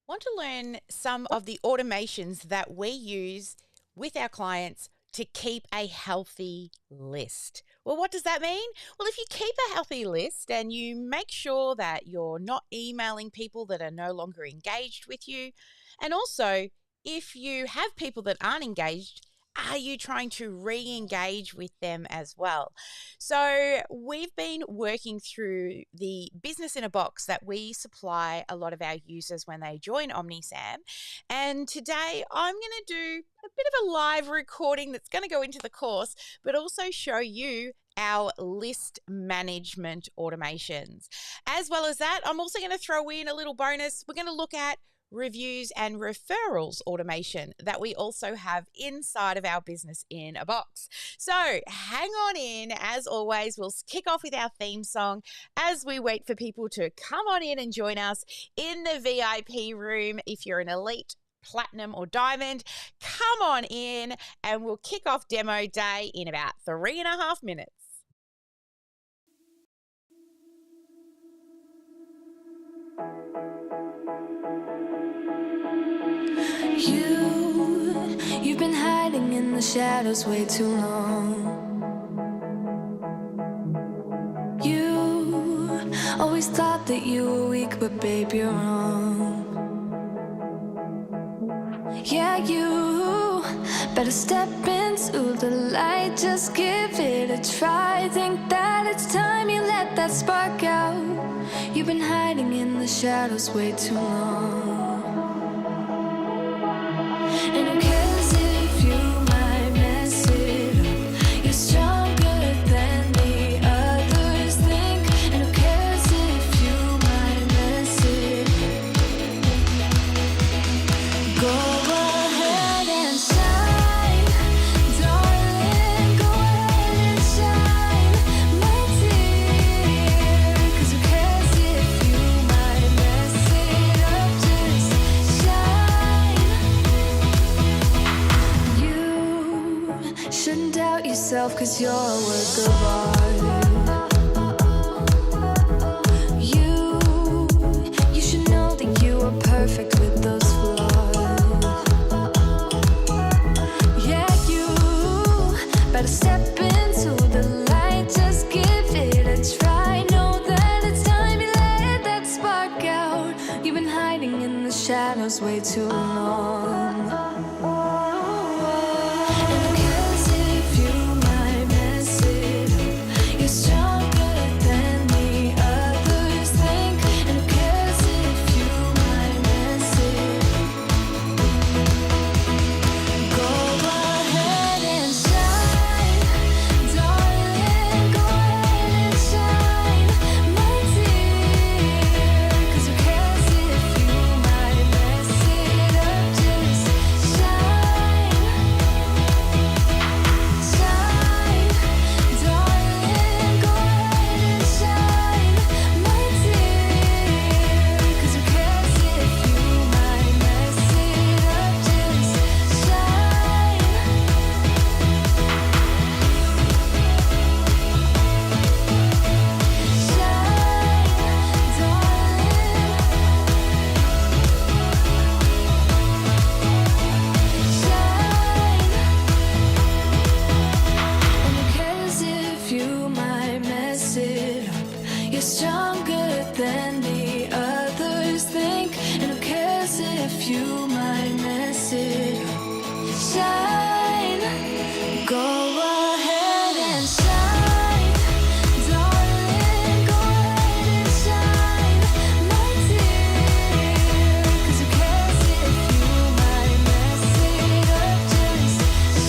Want to learn some of the automations that we use with our clients to keep a healthy list. Well, what does that mean? Well, if you keep a healthy list and you make sure that you're not emailing people that are no longer engaged with you, and also if you have people that aren't engaged, are you trying to re-engage with them as well? So we've been working through the business in a box that we supply a lot of our users when they join OmniSAM. And today I'm going to do a bit of a live recording that's going to go into the course, but also show you our list management automations. As well as that, I'm also going to throw in a little bonus. We're going to look at reviews and referrals automation that we also have inside of our business in a box. So hang on in. As always, we'll kick off with our theme song as we wait for people to come on in and join us in the VIP room. If you're an elite, platinum or diamond, come on in and we'll kick off demo day in about 3.5 minutes. You've been hiding in the shadows way too long. You always thought that you were weak, but babe, you're wrong. Yeah, you better step into the light, just give it a try. Think that it's time you let that spark out. You've been hiding in the shadows way too long. And who cares if you might mess it up? You're stronger than the others think. And who cares if you might mess it up? Go ahead and shine, darling. Go ahead and shine, my dear. 'Cause who cares if you might mess it up? Just shine. You shouldn't doubt yourself, 'cause you're a work of art. You should know that you are perfect with those flaws. Yeah, you better step into the light, just give it a try. Know that it's time you let that spark out. You've been hiding in the shadows way too long. And who cares if you might mess it up? You're stronger than the others think. And who cares if you might mess it up? Go ahead and shine, darling. Go ahead and shine, my dear. 'Cause who cares if you might mess it up? Just shine, shine, darling. Go ahead and shine, my dear. 'Cause who cares if you might mess it up? Just shine. You're stronger than the others think. And who cares if you might mess it up? Shine. Go ahead and shine, darling. Go ahead and shine, my dear. 'Cause who cares if you might mess it up? Just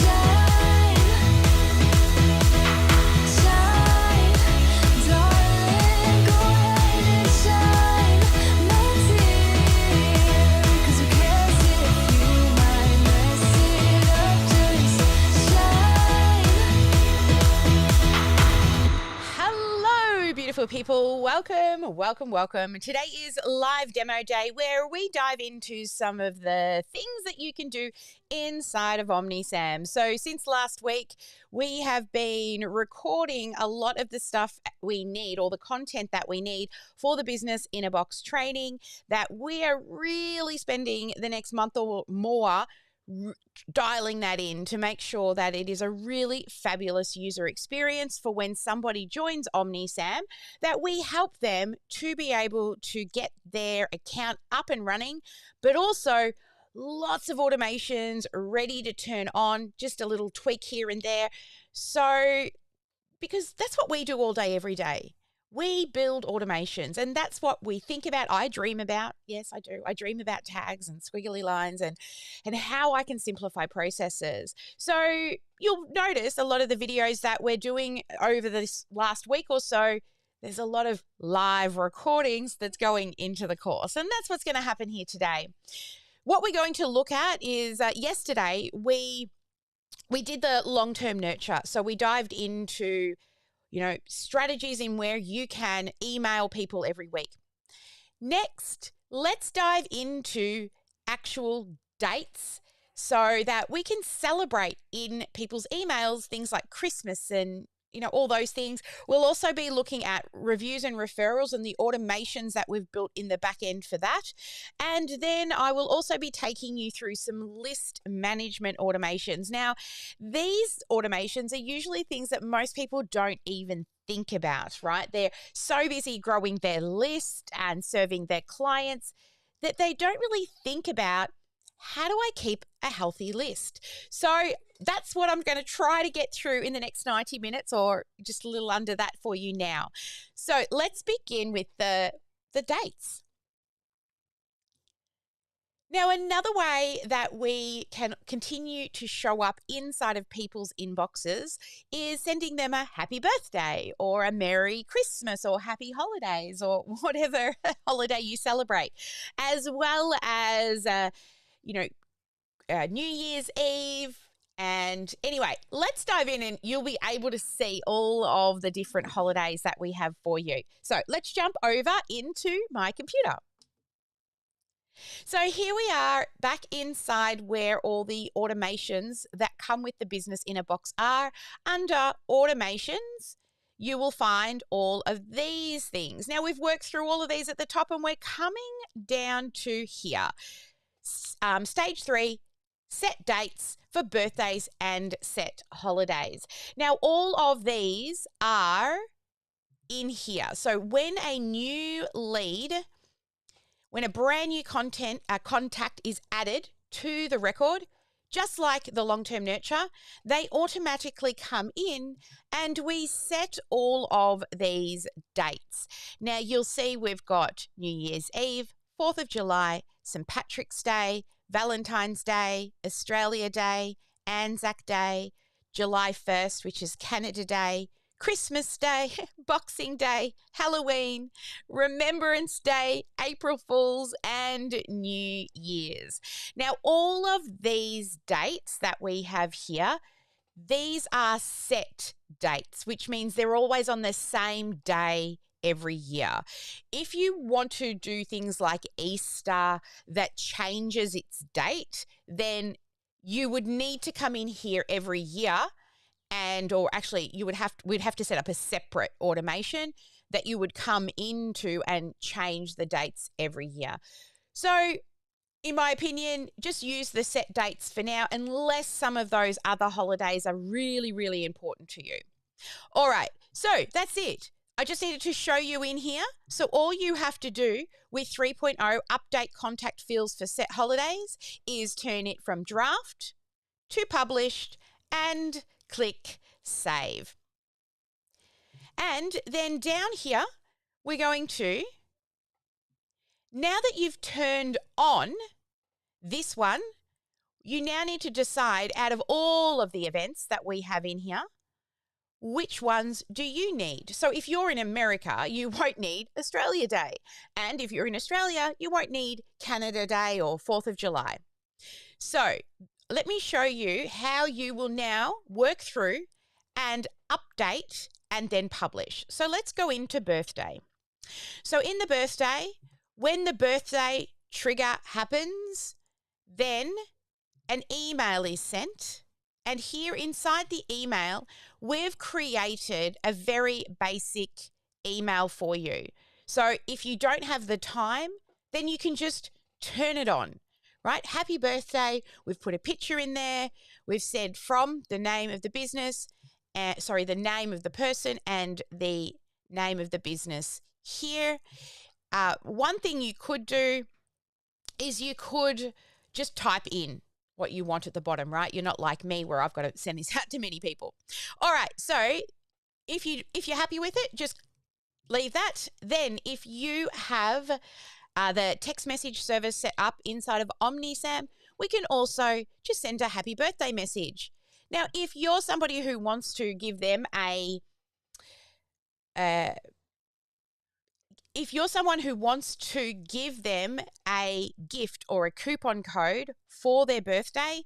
shine, shine, darling. Go ahead and shine, my dear. 'Cause who cares people. Welcome, welcome, welcome. Today is live demo day where we dive into some of the things that you can do inside of OmniSAM. So since last week, we have been recording a lot of the stuff we need, or the content that we need for the business in a box training that we are really spending the next month or more dialing that in to make sure that it is a really fabulous user experience for when somebody joins OmniSAM, that we help them to be able to get their account up and running, but also lots of automations ready to turn on, just a little tweak here and there. So, because that's what we do all day, every day. We build automations, and that's what we think about. I dream about, yes, I do. I dream about tags and squiggly lines and how I can simplify processes. So you'll notice a lot of the videos that we're doing over this last week or so, there's a lot of live recordings that's going into the course, and that's what's going to happen here today. What we're going to look at is yesterday we did the long-term nurture. So we dived into strategies in where you can email people every week. Next, let's dive into actual dates so that we can celebrate in people's emails things like Christmas and all those things. We'll also be looking at reviews and referrals and the automations that we've built in the back end for that. And then I will also be taking you through some list management automations. Now, these automations are usually things that most people don't even think about, right? They're so busy growing their list and serving their clients that they don't really think about, how do I keep a healthy list? So that's what I'm going to try to get through in the next 90 minutes, or just a little under that for you now. So let's begin with the dates. Now, another way that we can continue to show up inside of people's inboxes is sending them a happy birthday or a Merry Christmas or happy holidays or whatever holiday you celebrate, as well as New Year's Eve. And anyway, let's dive in and you'll be able to see all of the different holidays that we have for you. So let's jump over into my computer. So here we are back inside where all the automations that come with the business in a box are. Under automations, you will find all of these things. Now, we've worked through all of these at the top and we're coming down to here. Stage 3, set dates for birthdays and set holidays. Now, all of these are in here. So when a brand new contact is added to the record, just like the long-term nurture, they automatically come in and we set all of these dates. Now, you'll see we've got New Year's Eve, 4th of July, St. Patrick's Day, Valentine's Day, Australia Day, Anzac Day, July 1st, which is Canada Day, Christmas Day, Boxing Day, Halloween, Remembrance Day, April Fools, and New Year's. Now, all of these dates that we have here, these are set dates, which means they're always on the same day every year. If you want to do things like Easter that changes its date, then you would need to come in here every year we'd have to set up a separate automation that you would come into and change the dates every year. So in my opinion, just use the set dates for now, unless some of those other holidays are really, really important to you. All right, so that's it. I just needed to show you in here. So all you have to do with 3.0 update contact fields for set holidays is turn it from draft to published and click save. And then down here, we're going to, now that you've turned on this one, you now need to decide out of all of the events that we have in here, which ones do you need? So if you're in America, you won't need Australia Day. And if you're in Australia, you won't need Canada Day or 4th of July. So let me show you how you will now work through and update, and then publish. So let's go into birthday. So in the birthday, when the birthday trigger happens, then an email is sent. And here inside the email, we've created a very basic email for you. So if you don't have the time, then you can just turn it on, right? Happy birthday. We've put a picture in there. We've said from the name of the business, the name of the person and the name of the business here. One thing you could do is you could just type in what you want at the bottom, right? You're not like me where I've got to send this out to many people. All right, so if you're happy with it, just leave that. Then if you have the text message service set up inside of OmniSAM, we can also just send a happy birthday message. Now, if you're somebody who wants to give them if you're someone who wants to give them a gift or a coupon code for their birthday,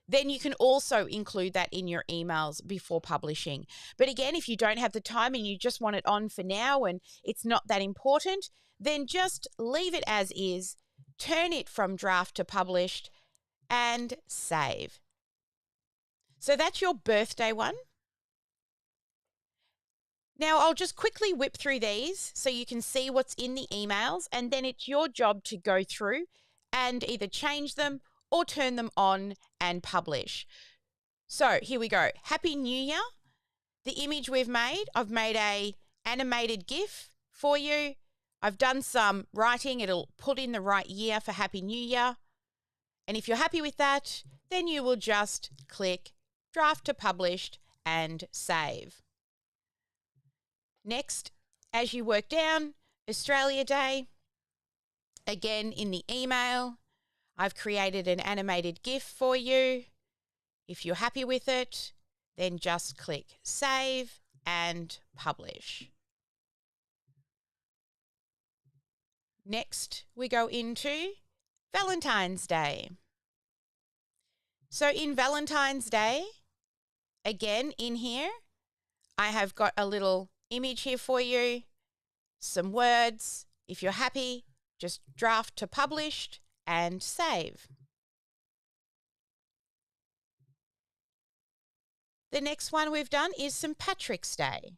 then you can also include that in your emails before publishing. But again, if you don't have the time and you just want it on for now and it's not that important, then just leave it as is, turn it from draft to published, and save. So that's your birthday one. Now, I'll just quickly whip through these so you can see what's in the emails, and then it's your job to go through and either change them or turn them on and publish. So here we go. Happy New Year. The image I've made a animated GIF for you. I've done some writing. It'll put in the right year for Happy New Year. And if you're happy with that, then you will just click draft to published and save. Next, as you work down, Australia Day, again in the email, I've created an animated GIF for you. If you're happy with it, then just click save and publish. Next, we go into Valentine's Day. So in Valentine's Day, again in here, I have got a little image here for you, some words. If you're happy, just draft to published and save. The next one we've done is St. Patrick's Day.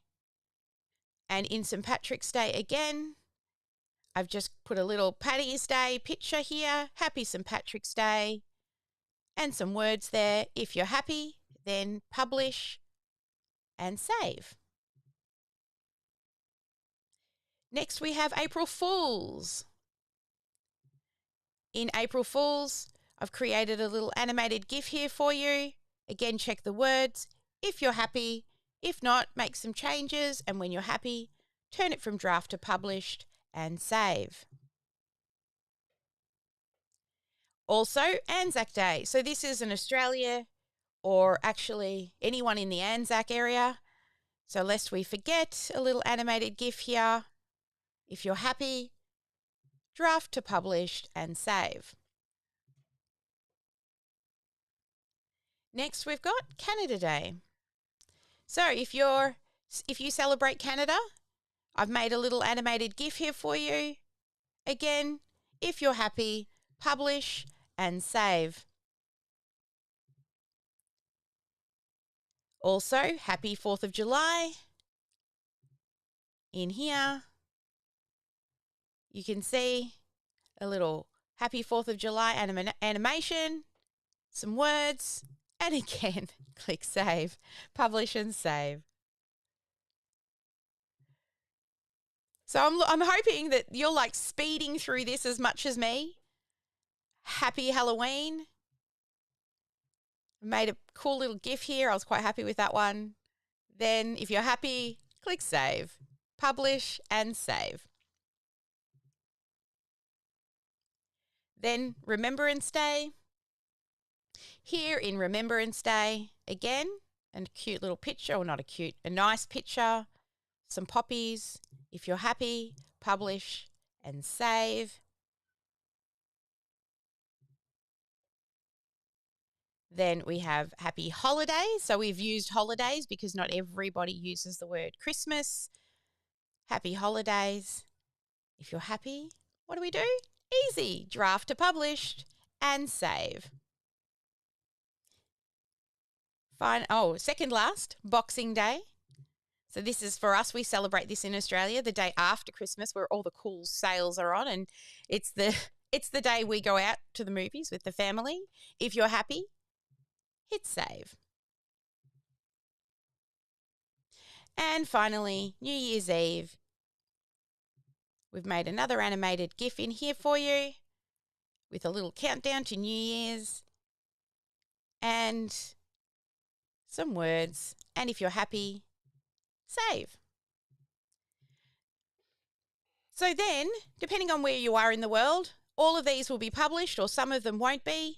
And in St. Patrick's Day again, I've just put a little Paddy's Day picture here. Happy St. Patrick's Day. And some words there. If you're happy, then publish and save. Next, we have April Fools. In April Fools, I've created a little animated GIF here for you. Again, check the words. If you're happy, if not, make some changes. And when you're happy, turn it from draft to published and save. Also, Anzac Day. So this is in Australia or actually anyone in the Anzac area. So lest we forget, a little animated GIF here. If you're happy, draft to published and save. Next, we've got Canada Day. So if you celebrate Canada, I've made a little animated GIF here for you. Again, if you're happy, publish and save. Also, happy 4th of July. In here, you can see a little happy 4th of July animation, some words, and again, click save, publish and save. So I'm hoping that you're like speeding through this as much as me. Happy Halloween. Made a cool little GIF here. I was quite happy with that one. Then if you're happy, click save, publish and save. Then Remembrance Day. Here in Remembrance Day, again, a cute little picture, or not a nice picture, some poppies. If you're happy, publish and save. Then we have happy holidays. So we've used holidays because not everybody uses the word Christmas. Happy holidays. If you're happy, what do we do? Easy. Draft to published and save. Fine. Oh, second last, Boxing Day. So this is for us. We celebrate this in Australia, the day after Christmas, where all the cool sales are on, and it's the day we go out to the movies with the family. If you're happy, hit save. And finally, New Year's Eve. We've made another animated GIF in here for you with a little countdown to New Year's and some words. And if you're happy, save. So then, depending on where you are in the world, all of these will be published or some of them won't be.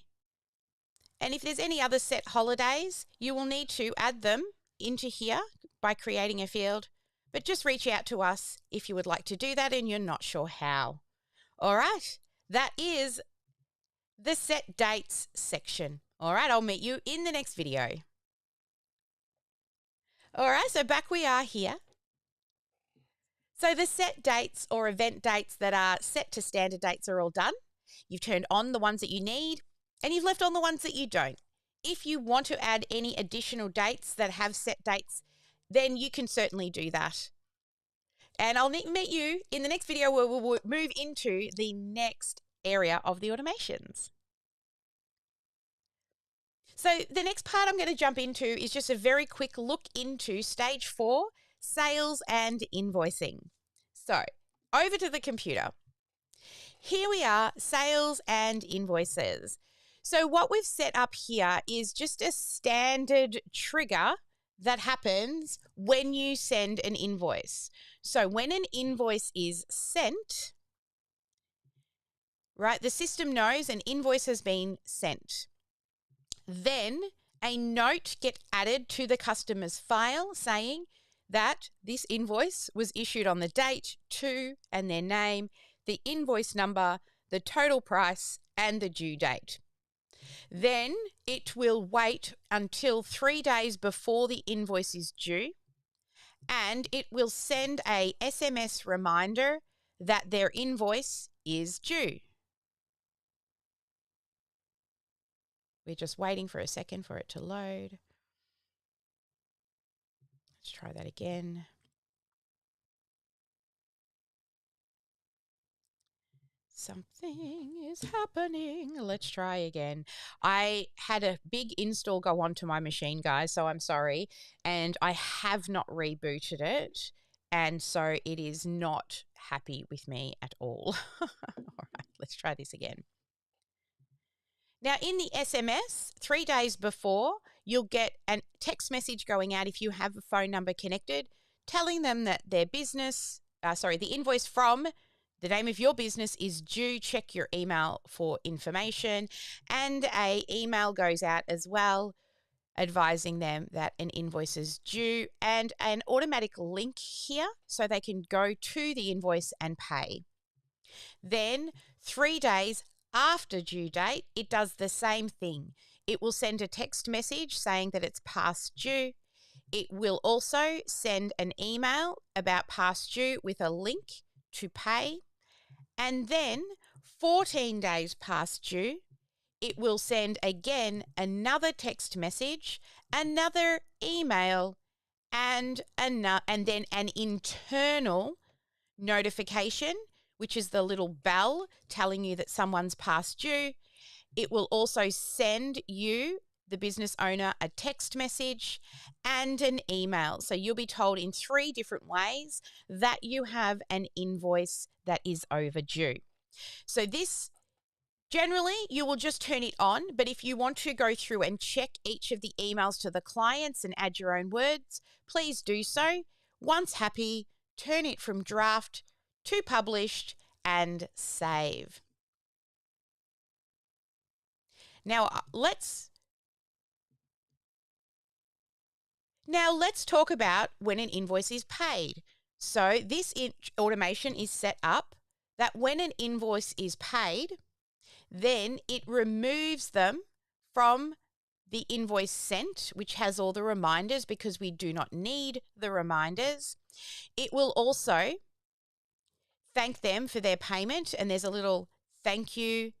And if there's any other set holidays, you will need to add them into here by creating a field. But just reach out to us if you would like to do that and you're not sure how. All right, that is the set dates section. All right, I'll meet you in the next video. All right, so back we are here. So the set dates or event dates that are set to standard dates are all done. You've turned on the ones that you need and you've left on the ones that you don't. If you want to add any additional dates that have set dates, then you can certainly do that. And I'll meet you in the next video where we'll move into the next area of the automations. So the next part I'm going to jump into is just a very quick look into stage 4, sales and invoicing. So over to the computer. Here we are, sales and invoices. So what we've set up here is just a standard trigger that happens when you send an invoice. So when an invoice is sent, right, the system knows an invoice has been sent. Then a note gets added to the customer's file saying that this invoice was issued on the date, to, and their name, the invoice number, the total price, and the due date. Then it will wait until 3 days before the invoice is due, and it will send a SMS reminder that their invoice is due. We're just waiting for a second for it to load. Let's try that again. Something is happening. Let's try again. I had a big install go onto my machine, guys, so I'm sorry. And I have not rebooted it. And so it is not happy with me at all. All right, let's try this again. Now, in the SMS, 3 days before, you'll get a text message going out if you have a phone number connected, telling them that their business, the invoice from the name of your business is due. Check your email for information. And an email goes out as well, advising them that an invoice is due and an automatic link here so they can go to the invoice and pay. Then 3 days after due date, it does the same thing. It will send a text message saying that it's past due. It will also send an email about past due with a link to pay. And then 14 days past due, it will send again another text message, another email, and then an internal notification, which is the little bell telling you that someone's past due. It will also send you, the business owner, a text message and an email. So you'll be told in 3 different ways that you have an invoice that is overdue. So this, generally, you will just turn it on, but if you want to go through and check each of the emails to the clients and add your own words, please do so. Once happy, turn it from draft to published and save. Now let's talk about when an invoice is paid. So this automation is set up that when an invoice is paid, then it removes them from the invoice sent, which has all the reminders because we do not need the reminders. It will also thank them for their payment, and there's a little thank you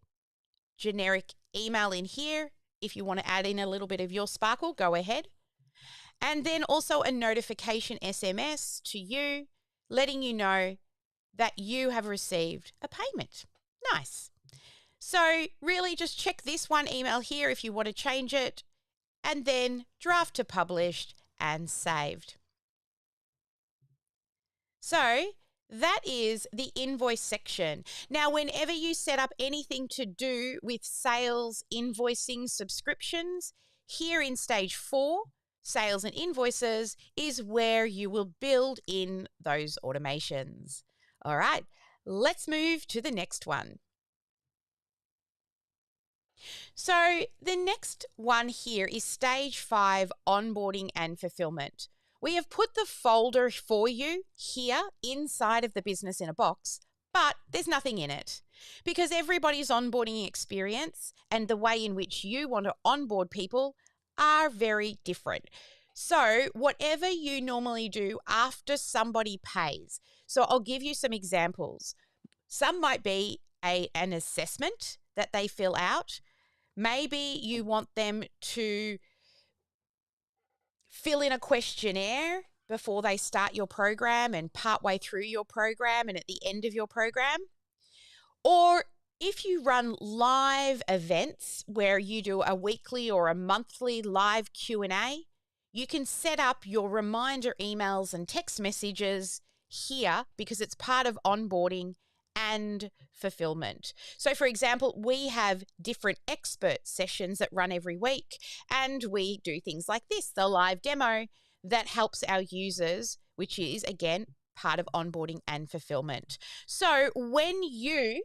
generic email in here. If you want to add in a little bit of your sparkle, go ahead. And then also a notification SMS to you, letting you know that you have received a payment. Nice. So really just check this one email here if you want to change it, and then draft to published and saved. So that is the invoice section. Now, whenever you set up anything to do with sales, invoicing, subscriptions, here in stage 4, sales and invoices, is where you will build in those automations. All right, let's move to the next one. So the next one here is stage 5, onboarding and fulfillment. We have put the folder for you here inside of the business in a box, but there's nothing in it because everybody's onboarding experience and the way in which you want to onboard people are very different. So whatever you normally do after somebody pays. So I'll give you some examples. Some might be an assessment that they fill out. Maybe you want them to fill in a questionnaire before they start your program and partway through your program and at the end of your program. Or if you run live events where you do a weekly or a monthly live Q&A, you can set up your reminder emails and text messages here because it's part of onboarding and fulfillment. So for example, we have different expert sessions that run every week, and we do things like this, the live demo that helps our users, which is again part of onboarding and fulfillment. So when you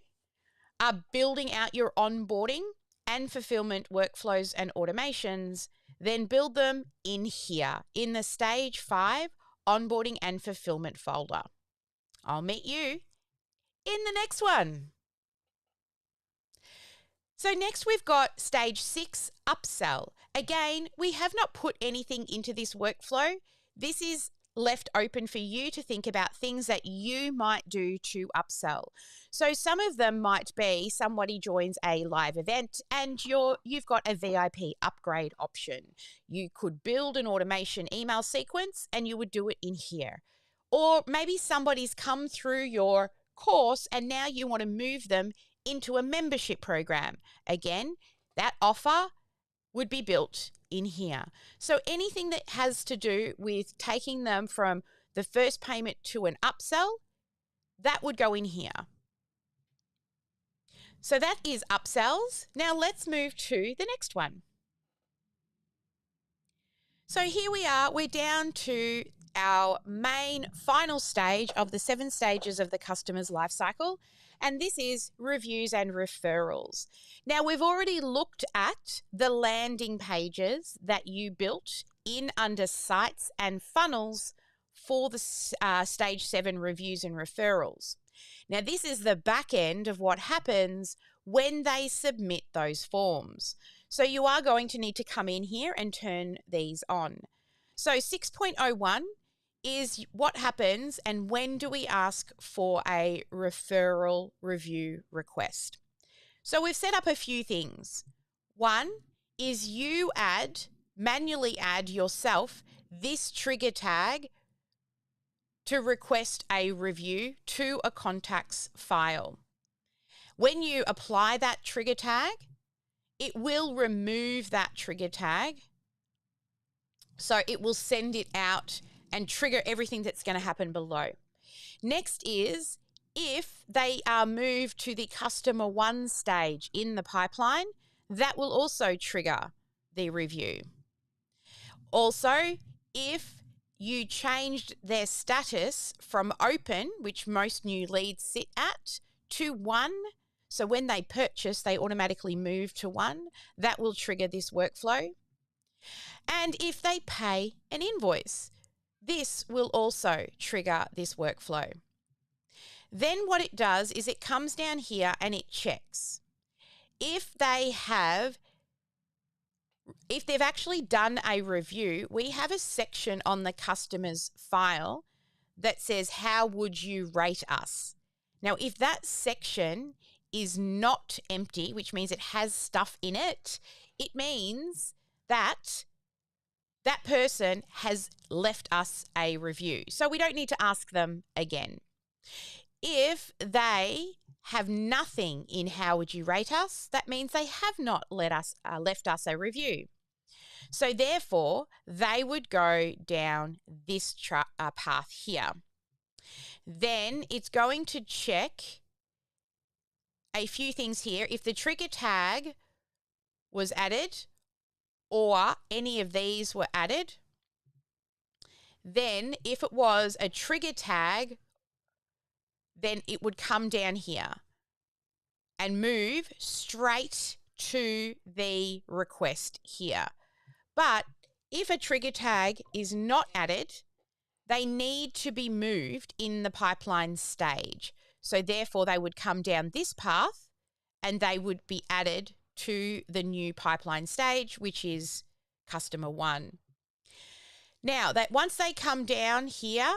are building out your onboarding and fulfillment workflows and automations, then build them in here in the stage 5 onboarding and fulfillment folder. I'll meet you in the next one. So next we've got stage 6, upsell. Again, we have not put anything into this workflow. This is left open for you to think about things that you might do to upsell. So some of them might be somebody joins a live event and you've got a VIP upgrade option. You could build an automation email sequence and you would do it in here. Or maybe somebody's come through your course and now you want to move them into a membership program. Again, that offer would be built in here. So anything that has to do with taking them from the first payment to an upsell, that would go in here. So that is upsells. Now let's move to the next one. So here we are, we're down to our main final stage of the 7 stages of the customer's life cycle, and this is reviews and referrals. Now, we've already looked at the landing pages that you built in under sites and funnels for the stage 7 reviews and referrals. Now, this is the back end of what happens when they submit those forms. So you are going to need to come in here and turn these on. So 6.01 is what happens and when do we ask for a referral review request. So we've set up a few things. One is you manually add yourself this trigger tag to request a review to a contacts file. When you apply that trigger tag, it will remove that trigger tag. So it will send it out and trigger everything that's going to happen below. Next is if they are moved to the customer 1 stage in the pipeline, that will also trigger the review. Also, if you changed their status from open, which most new leads sit at, to 1, so when they purchase, they automatically move to 1, that will trigger this workflow. And if they pay an invoice, this will also trigger this workflow. Then what it does is it comes down here and it checks. If they have if they've actually done a review, we have a section on the customer's file that says, how would you rate us? Now, if that section is not empty, which means it has stuff in it, it means that that person has left us a review. So we don't need to ask them again. If they have nothing in how would you rate us, that means they have not left us a review. So therefore, they would go down this path here. Then it's going to check a few things here. If the trigger tag was added or any of these were added, then if it was a trigger tag, then it would come down here and move straight to the request here. But if a trigger tag is not added, they need to be moved in the pipeline stage. So therefore, they would come down this path and they would be added to the new pipeline stage, which is customer 1. Now, that once they come down here,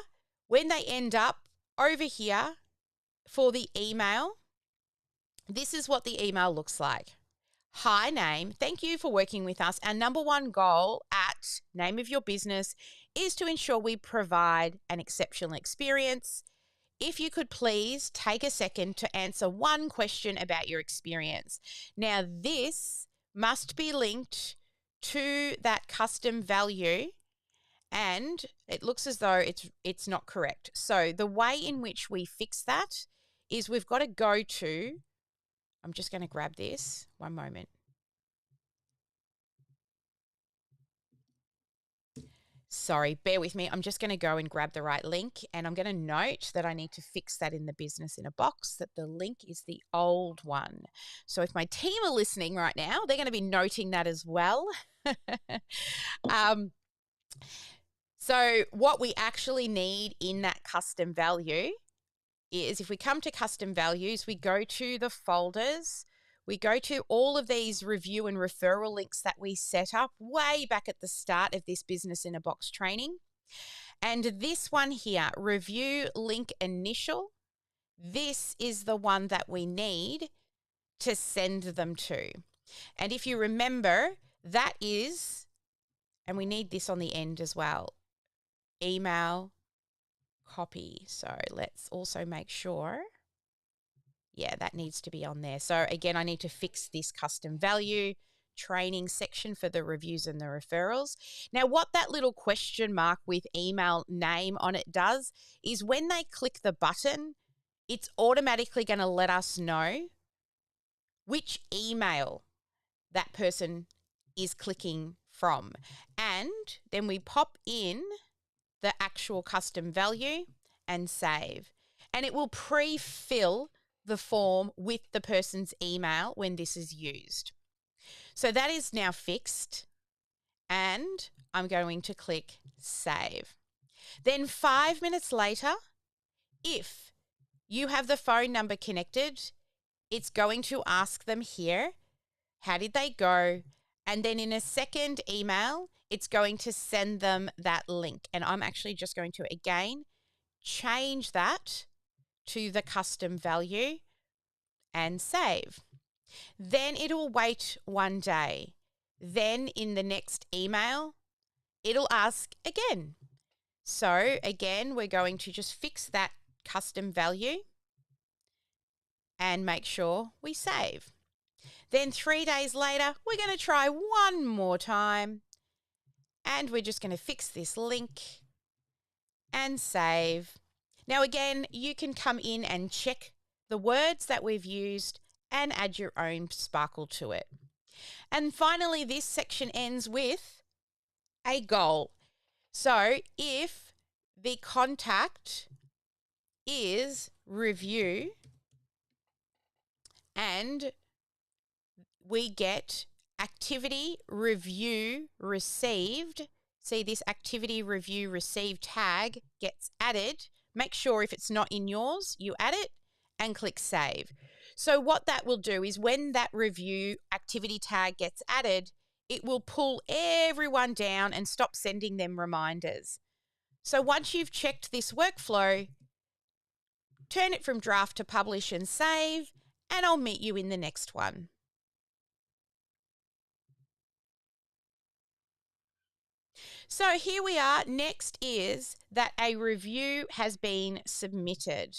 when they end up over here for the email, this is what the email looks like. Hi, name. Thank you for working with us. Our number one goal at name of your business is to ensure we provide an exceptional experience. If you could please take a second to answer one question about your experience. Now, this must be linked to that custom value, and it looks as though it's not correct. So the way in which we fix that is we've got to go to, I'm just going to grab this, one moment. Sorry, bear with me. I'm just going to go and grab the right link, and I'm going to note that I need to fix that in the business in a box, that the link is the old one. So if my team are listening right now, they're going to be noting that as well. So what we actually need in that custom value is, if we come to custom values, we go to the folders, we go to all of these review and referral links that we set up way back at the start of this Business in a Box training. And this one here, review link initial, this is the one that we need to send them to. And if you remember, that is, and we need this on the end as well, email copy. So let's also make sure, yeah, that needs to be on there. So again, I need to fix this custom value training section for the reviews and the referrals. Now, what that little question mark with email name on it does is when they click the button, it's automatically going to let us know which email that person is clicking from. And then we pop in the actual custom value and save. And it will pre-fill the form with the person's email when this is used. So that is now fixed, and I'm going to click save. Then 5 minutes later, if you have the phone number connected, it's going to ask them here, how did they go? And then in a second email, it's going to send them that link. And I'm actually just going to, again, change that to the custom value and save. Then it'll wait 1 day. Then in the next email, it'll ask again. So again, we're going to just fix that custom value and make sure we save. Then 3 days later, we're going to try one more time, and we're just going to fix this link and save. Now again, you can come in and check the words that we've used and add your own sparkle to it. And finally, this section ends with a goal. So if the contact is review and we get activity review received, see this activity review received tag gets added, make sure if it's not in yours, you add it and click save. So what that will do is when that review activity tag gets added, it will pull everyone down and stop sending them reminders. So once you've checked this workflow, turn it from draft to publish and save, and I'll meet you in the next one. So here we are. Next is that a review has been submitted.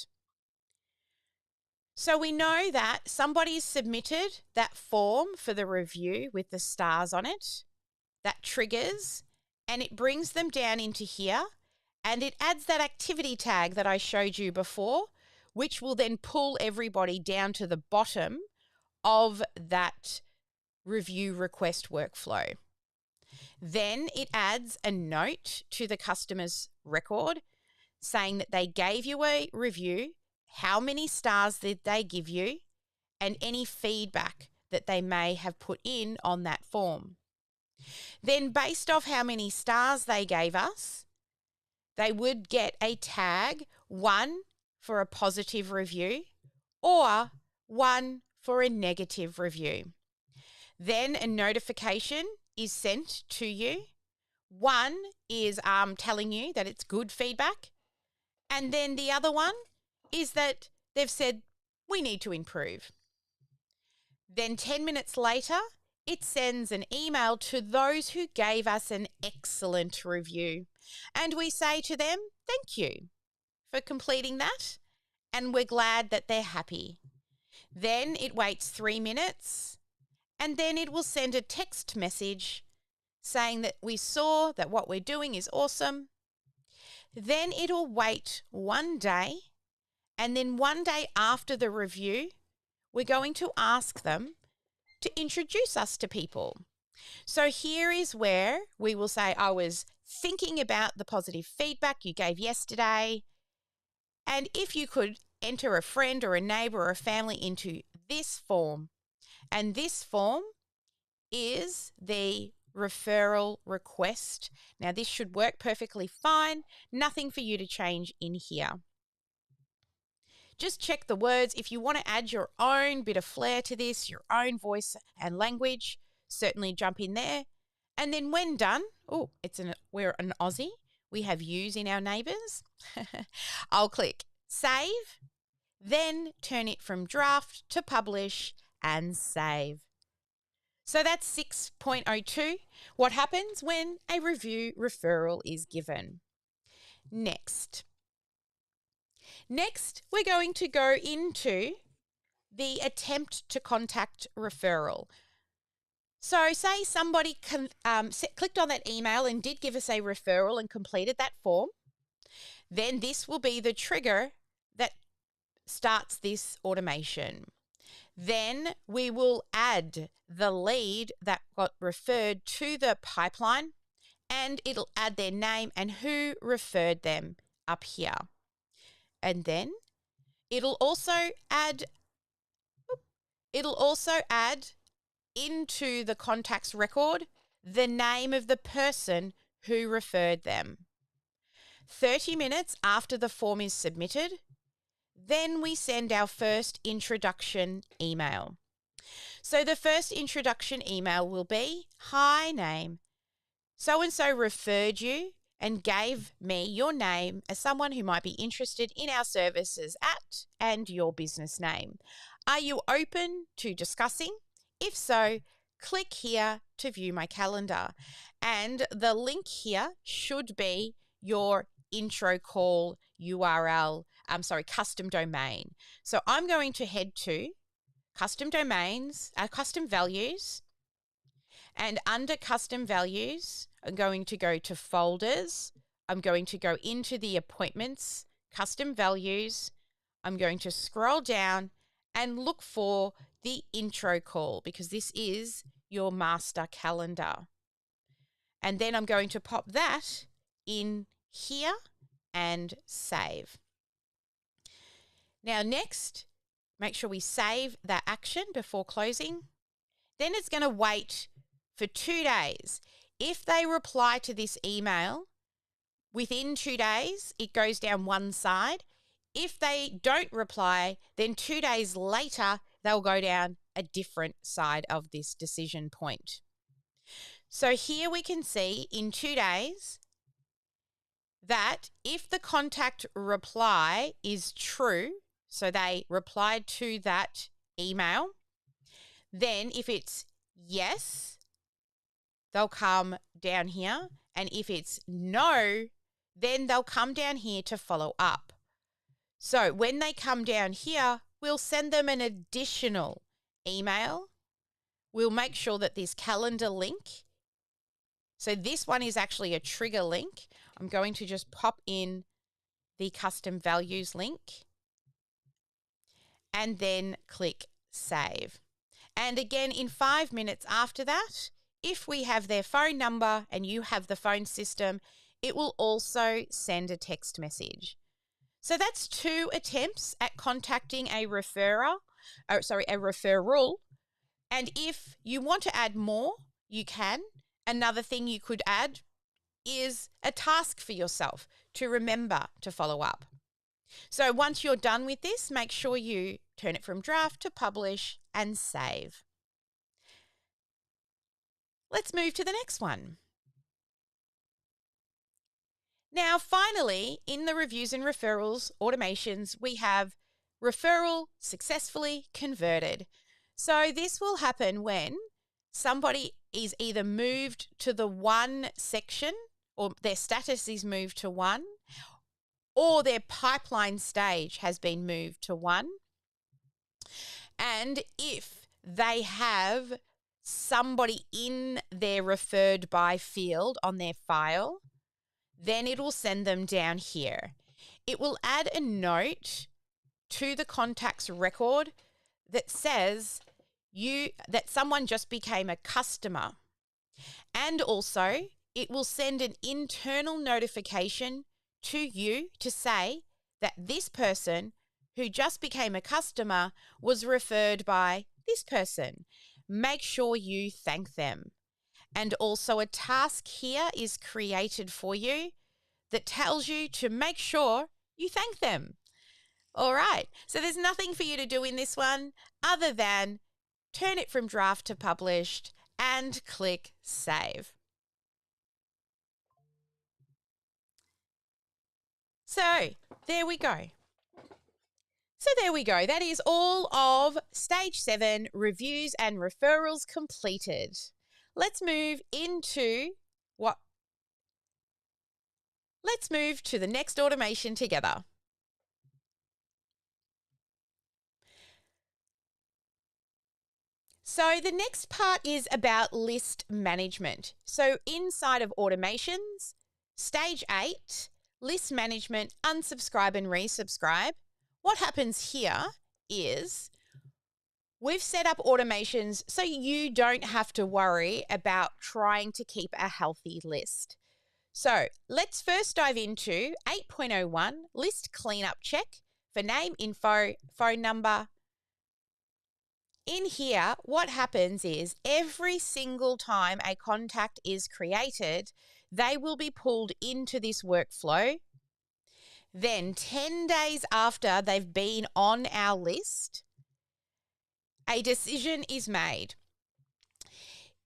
So we know that somebody's submitted that form for the review with the stars on it. That triggers, and it brings them down into here, and it adds that activity tag that I showed you before, which will then pull everybody down to the bottom of that review request workflow. Then it adds a note to the customer's record saying that they gave you a review, how many stars did they give you, and any feedback that they may have put in on that form. Then based off how many stars they gave us, they would get a tag, 1 for a positive review or 1 for a negative review. Then a notification is sent to you. 1 is telling you that it's good feedback. And then the other one is that they've said, we need to improve. Then 10 minutes later, it sends an email to those who gave us an excellent review. And we say to them, thank you for completing that. And we're glad that they're happy. Then it waits 3 minutes, and then it will send a text message saying that we saw that what we're doing is awesome. Then it'll wait 1 day, and then 1 day after the review, we're going to ask them to introduce us to people. So here is where we will say, I was thinking about the positive feedback you gave yesterday, and if you could enter a friend or a neighbor or a family into this form. And this form is the referral request. Now, this should work perfectly fine. Nothing for you to change in here. Just check the words. If you want to add your own bit of flair to this, your own voice and language, certainly jump in there. And then when done, we're an Aussie. We have yous in our neighbours. I'll click save, then turn it from draft to publish and save. So that's 6.02. What happens when a review referral is given? Next, we're going to go into the attempt to contact referral. So say somebody clicked on that email and did give us a referral and completed that form. Then this will be the trigger that starts this automation. Then we will add the lead that got referred to the pipeline, and it'll add their name and who referred them up here. And then it'll also add into the contacts record the name of the person who referred them. 30 minutes after the form is submitted, then we send our first introduction email. So the first introduction email will be, hi name, so-and-so referred you and gave me your name as someone who might be interested in our services at and your business name. Are you open to discussing? If so, click here to view my calendar. And the link here should be your intro call URL, custom domain. So I'm going to head to custom domains, custom values, and under custom values, I'm going to go to folders. I'm going to go into the appointments, custom values. I'm going to scroll down and look for the intro call because this is your master calendar. And then I'm going to pop that in here and save. Now next, make sure we save that action before closing. Then it's going to wait for 2 days. If they reply to this email within 2 days, it goes down one side. If they don't reply, then 2 days later, they'll go down a different side of this decision point. So here we can see in 2 days that if the contact reply is true, so they replied to that email, then if it's yes, they'll come down here. And if it's no, then they'll come down here to follow up. So when they come down here, we'll send them an additional email. We'll make sure that this calendar link, so this one is actually a trigger link. I'm going to just pop in the custom values link and then click save. And again, in 5 minutes after that, if we have their phone number and you have the phone system, it will also send a text message. So that's 2 attempts at contacting a referral. And if you want to add more, you can. Another thing you could add is a task for yourself to remember to follow up. So once you're done with this, make sure you turn it from draft to publish and save. Let's move to the next one. Now, finally, in the reviews and referrals automations, we have referral successfully converted. So this will happen when somebody is either moved to the 1 section, or their status is moved to 1, or their pipeline stage has been moved to 1. And if they have somebody in their referred by field on their file, then it will send them down here. It will add a note to the contact's record that says that someone just became a customer. And also, it will send an internal notification to you to say that this person who just became a customer was referred by this person. Make sure you thank them. And also a task here is created for you that tells you to make sure you thank them. All right, so there's nothing for you to do in this one other than turn it from draft to published and click save. So there we go. That is all of stage 7 reviews and referrals completed. Let's move to the next automation together. So the next part is about list management. So inside of automations, stage 8, list management, unsubscribe and resubscribe. What happens here is we've set up automations so you don't have to worry about trying to keep a healthy list. So let's first dive into 8.01, list cleanup check for name, info, phone number. In here, what happens is every single time a contact is created, they will be pulled into this workflow. Then 10 days after they've been on our list, a decision is made.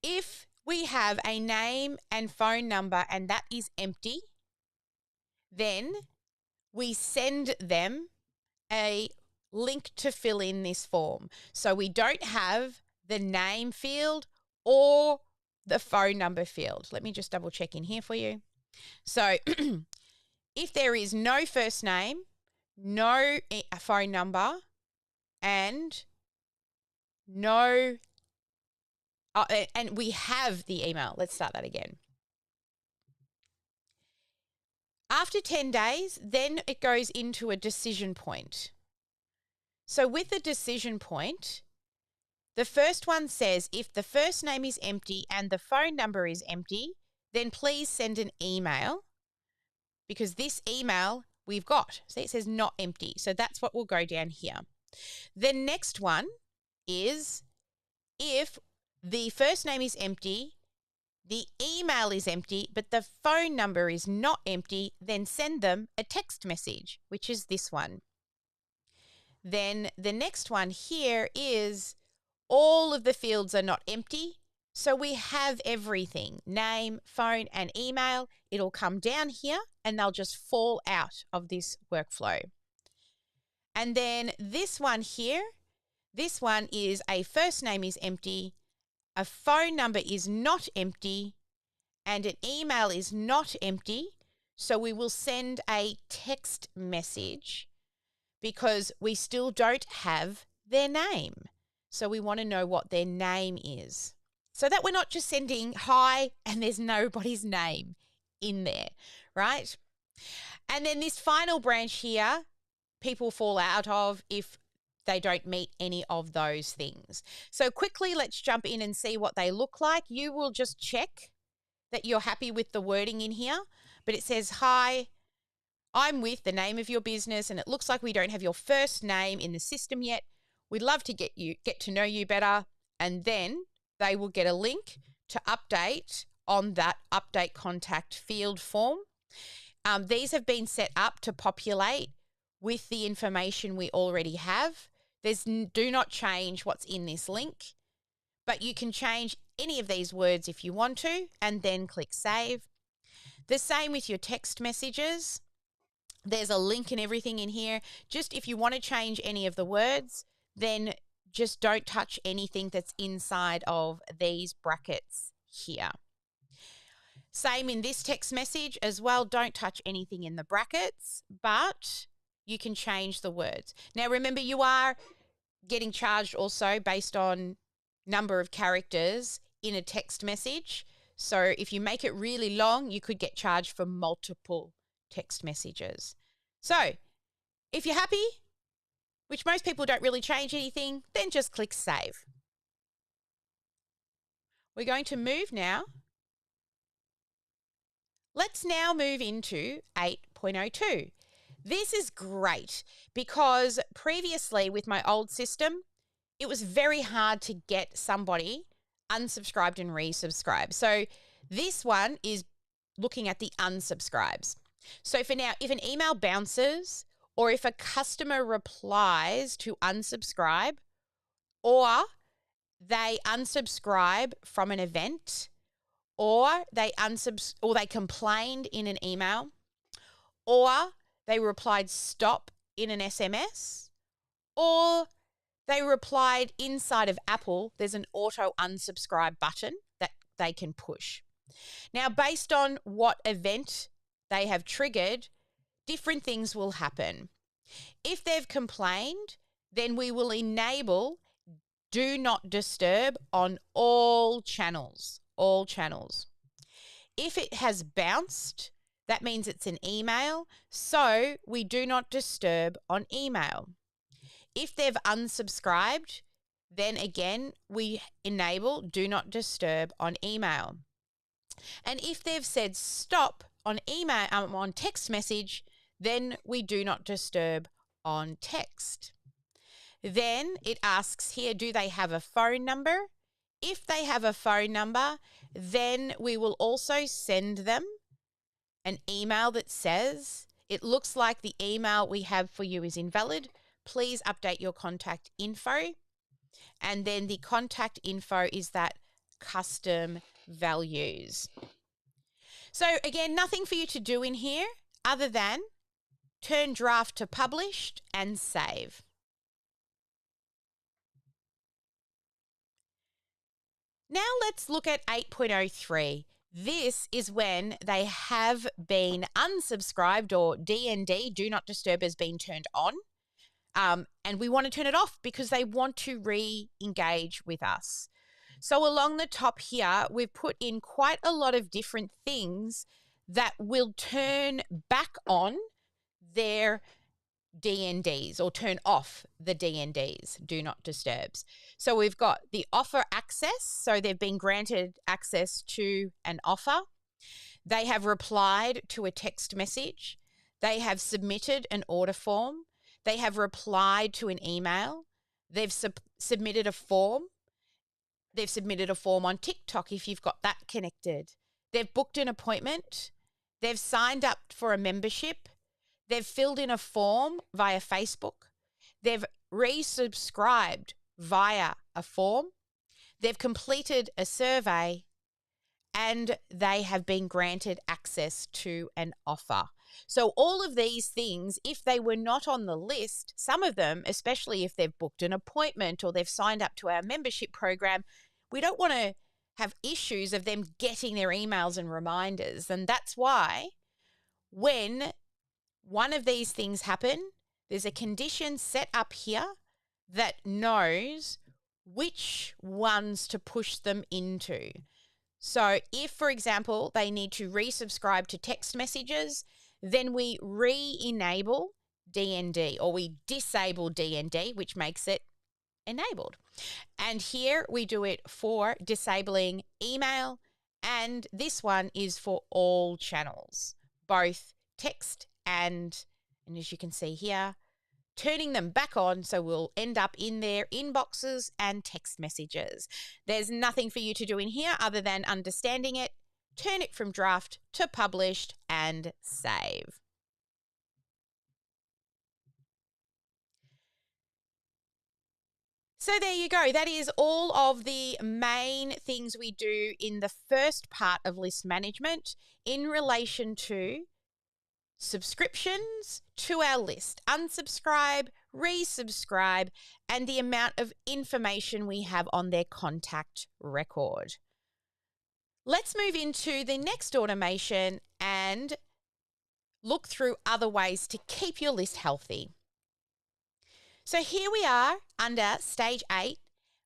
If we have a name and phone number and that is empty, then we send them a link to fill in this form. So we don't have the name field or the phone number field. Let me just double check in here for you. So if there is no first name, no phone number, and no, and we have the email. Let's start that again. After 10 days, then it goes into a decision point. So with the decision point, the first one says if the first name is empty and the phone number is empty, then please send an email, because this email we've got. See, it says not empty. So that's what will go down here. The next one is if the first name is empty, the email is empty, but the phone number is not empty, then send them a text message, which is this one. Then the next one here is all of the fields are not empty, So we have everything, name, phone, and email. It'll come down here and they'll just fall out of this workflow. And then this one here, this one is a first name is empty, a phone number is not empty, and an email is not empty. So we will send a text message because we still don't have their name. So we want to know what their name is, so that we're not just sending hi and there's nobody's name in there, right? And then this final branch here, people fall out of if they don't meet any of those things. So quickly, let's jump in and see what they look like. You will just check that you're happy with the wording in here, but it says, hi, I'm with the name of your business, and it looks like we don't have your first name in the system yet. We'd love to get to know you better. And then they will get a link to update on that update contact field form. These have been set up to populate with the information we already have. Do not change what's in this link, but you can change any of these words if you want to, and then click save. The same with your text messages. There's a link and everything in here. Just if you want to change any of the words, then just don't touch anything that's inside of these brackets here. Same in this text message as well. Don't touch anything in the brackets, but you can change the words. Now, remember, you are getting charged also based on number of characters in a text message. So if you make it really long, you could get charged for multiple text messages. So if you're happy, which most people don't really change anything, then just click save. We're going to move now. Let's now move into 8.02. This is great because previously with my old system, it was very hard to get somebody unsubscribed and resubscribed. So this one is looking at the unsubscribes. So for now, if an email bounces or if a customer replies to unsubscribe, or they unsubscribe from an event, or they complained in an email, or they replied stop in an SMS, or they replied inside of Apple, there's an auto unsubscribe button that they can push. Now, based on what event they have triggered, different things will happen. If they've complained, then we will enable do not disturb on all channels, If it has bounced, that means it's an email, so we do not disturb on email. If they've unsubscribed, then again, we enable do not disturb on email. And if they've said stop on email, on text message, then we do not disturb on text. Then it asks here, do they have a phone number? If they have a phone number, then we will also send them an email that says, it looks like the email we have for you is invalid. Please update your contact info. And then the contact info is that custom values. So again, nothing for you to do in here other than turn draft to published and save. Now let's look at 8.03. This is when they have been unsubscribed, or DND, do not disturb, has been turned on. And we want to turn it off because they want to re-engage with us. So along the top here, we've put in quite a lot of different things that will turn back on their DNDs or turn off the DNDs, do not disturbs. So we've got the offer access. So they've been granted access to an offer. They have replied to a text message. They have submitted an order form. They have replied to an email. They've submitted a form. They've submitted a form on TikTok if you've got that connected. They've booked an appointment. They've signed up for a membership. They've filled in a form via Facebook. They've resubscribed via a form. they've completed a survey, and they have been granted access to an offer. So all of these things, if they were not on the list, some of them, especially if they've booked an appointment or they've signed up to our membership program, we don't want to have issues of them getting their emails and reminders. And that's why when one of these things happen, there's a condition set up here that knows which ones to push them into. So if, for example, they need to resubscribe to text messages, then we re-enable DND, or we disable DND, which makes it enabled. And here we do it for disabling email, and this one is for all channels, both text and as you can see here, turning them back on, so we'll end up in their inboxes and text messages. There's nothing for you to do in here other than understanding it, turn it from draft to published, and save. So there you go. That is all of the main things we do in the first part of list management in relation to subscriptions to our list, unsubscribe, resubscribe, and the amount of information we have on their contact record. Let's move into the next automation and look through other ways to keep your list healthy. So here we are under stage 8,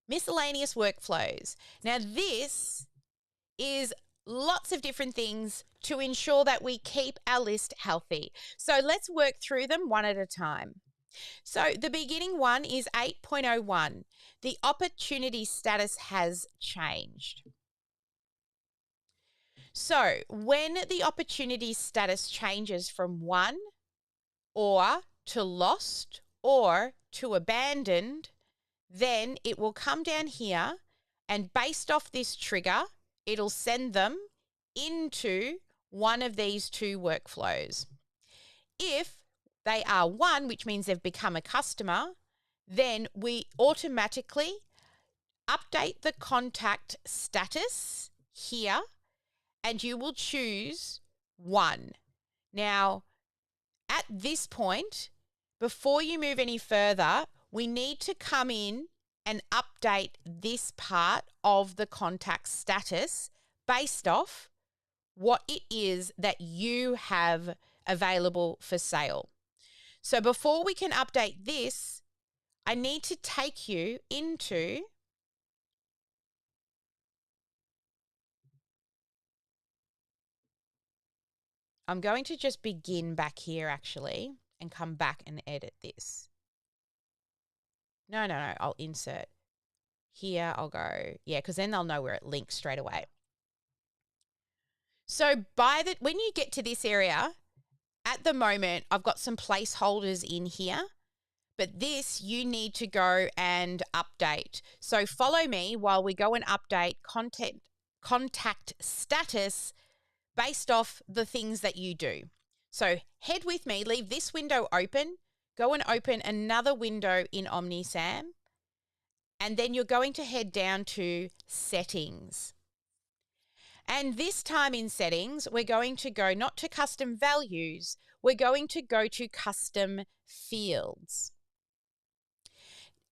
miscellaneous workflows. Now this is lots of different things to ensure that we keep our list healthy. So let's work through them one at a time. So the beginning one is 8.01. The opportunity status has changed. So when the opportunity status changes from 1 or to lost or to abandoned, then it will come down here, and based off this trigger, it'll send them into one of these two workflows. If they are 1, which means they've become a customer, then we automatically update the contact status here, and you will choose 1. Now, at this point, before you move any further, we need to come in and update this part of the contact status based off what it is that you have available for sale. So before we can update this, I need to take you into I'm going to just begin back here actually and come back and edit this. No, I'll insert. Here I'll go, yeah, because then they'll know where it links straight away. So when you get to this area, at the moment, I've got some placeholders in here, but this you need to go and update. So follow me while we go and update contact status based off the things that you do. So head with me, leave this window open, go and open another window in OmniSAM, and then you're going to head down to settings. And this time in settings, we're going to go not to custom values, we're going to go to custom fields.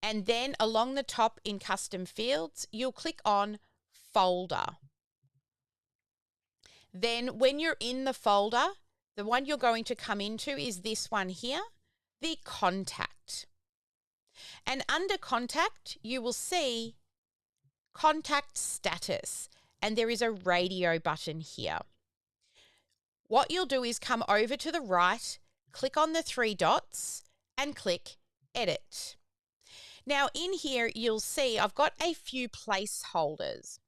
And then along the top in custom fields, you'll click on folder. Then when you're in the folder, the one you're going to come into is this one here, the contact. And under contact, you will see contact status, and there is a radio button here. What you'll do is come over to the right, click on the 3 dots and click edit. Now in here, you'll see I've got a few placeholders.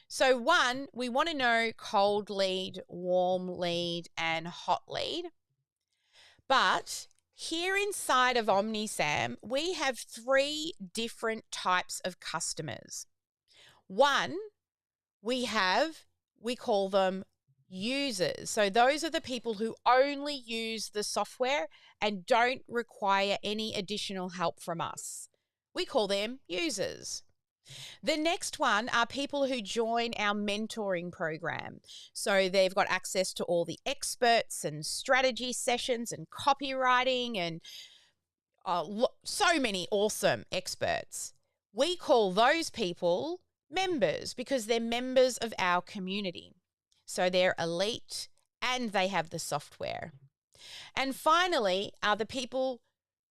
So one, we want to know cold lead, warm lead, and hot lead. But here inside of OmniSAM, we have 3 different types of customers. One, we call them users. So those are the people who only use the software and don't require any additional help from us. We call them users. The next one are people who join our mentoring program. So they've got access to all the experts and strategy sessions and copywriting and so many awesome experts. We call those people members because they're members of our community. So they're elite and they have the software. And finally are the people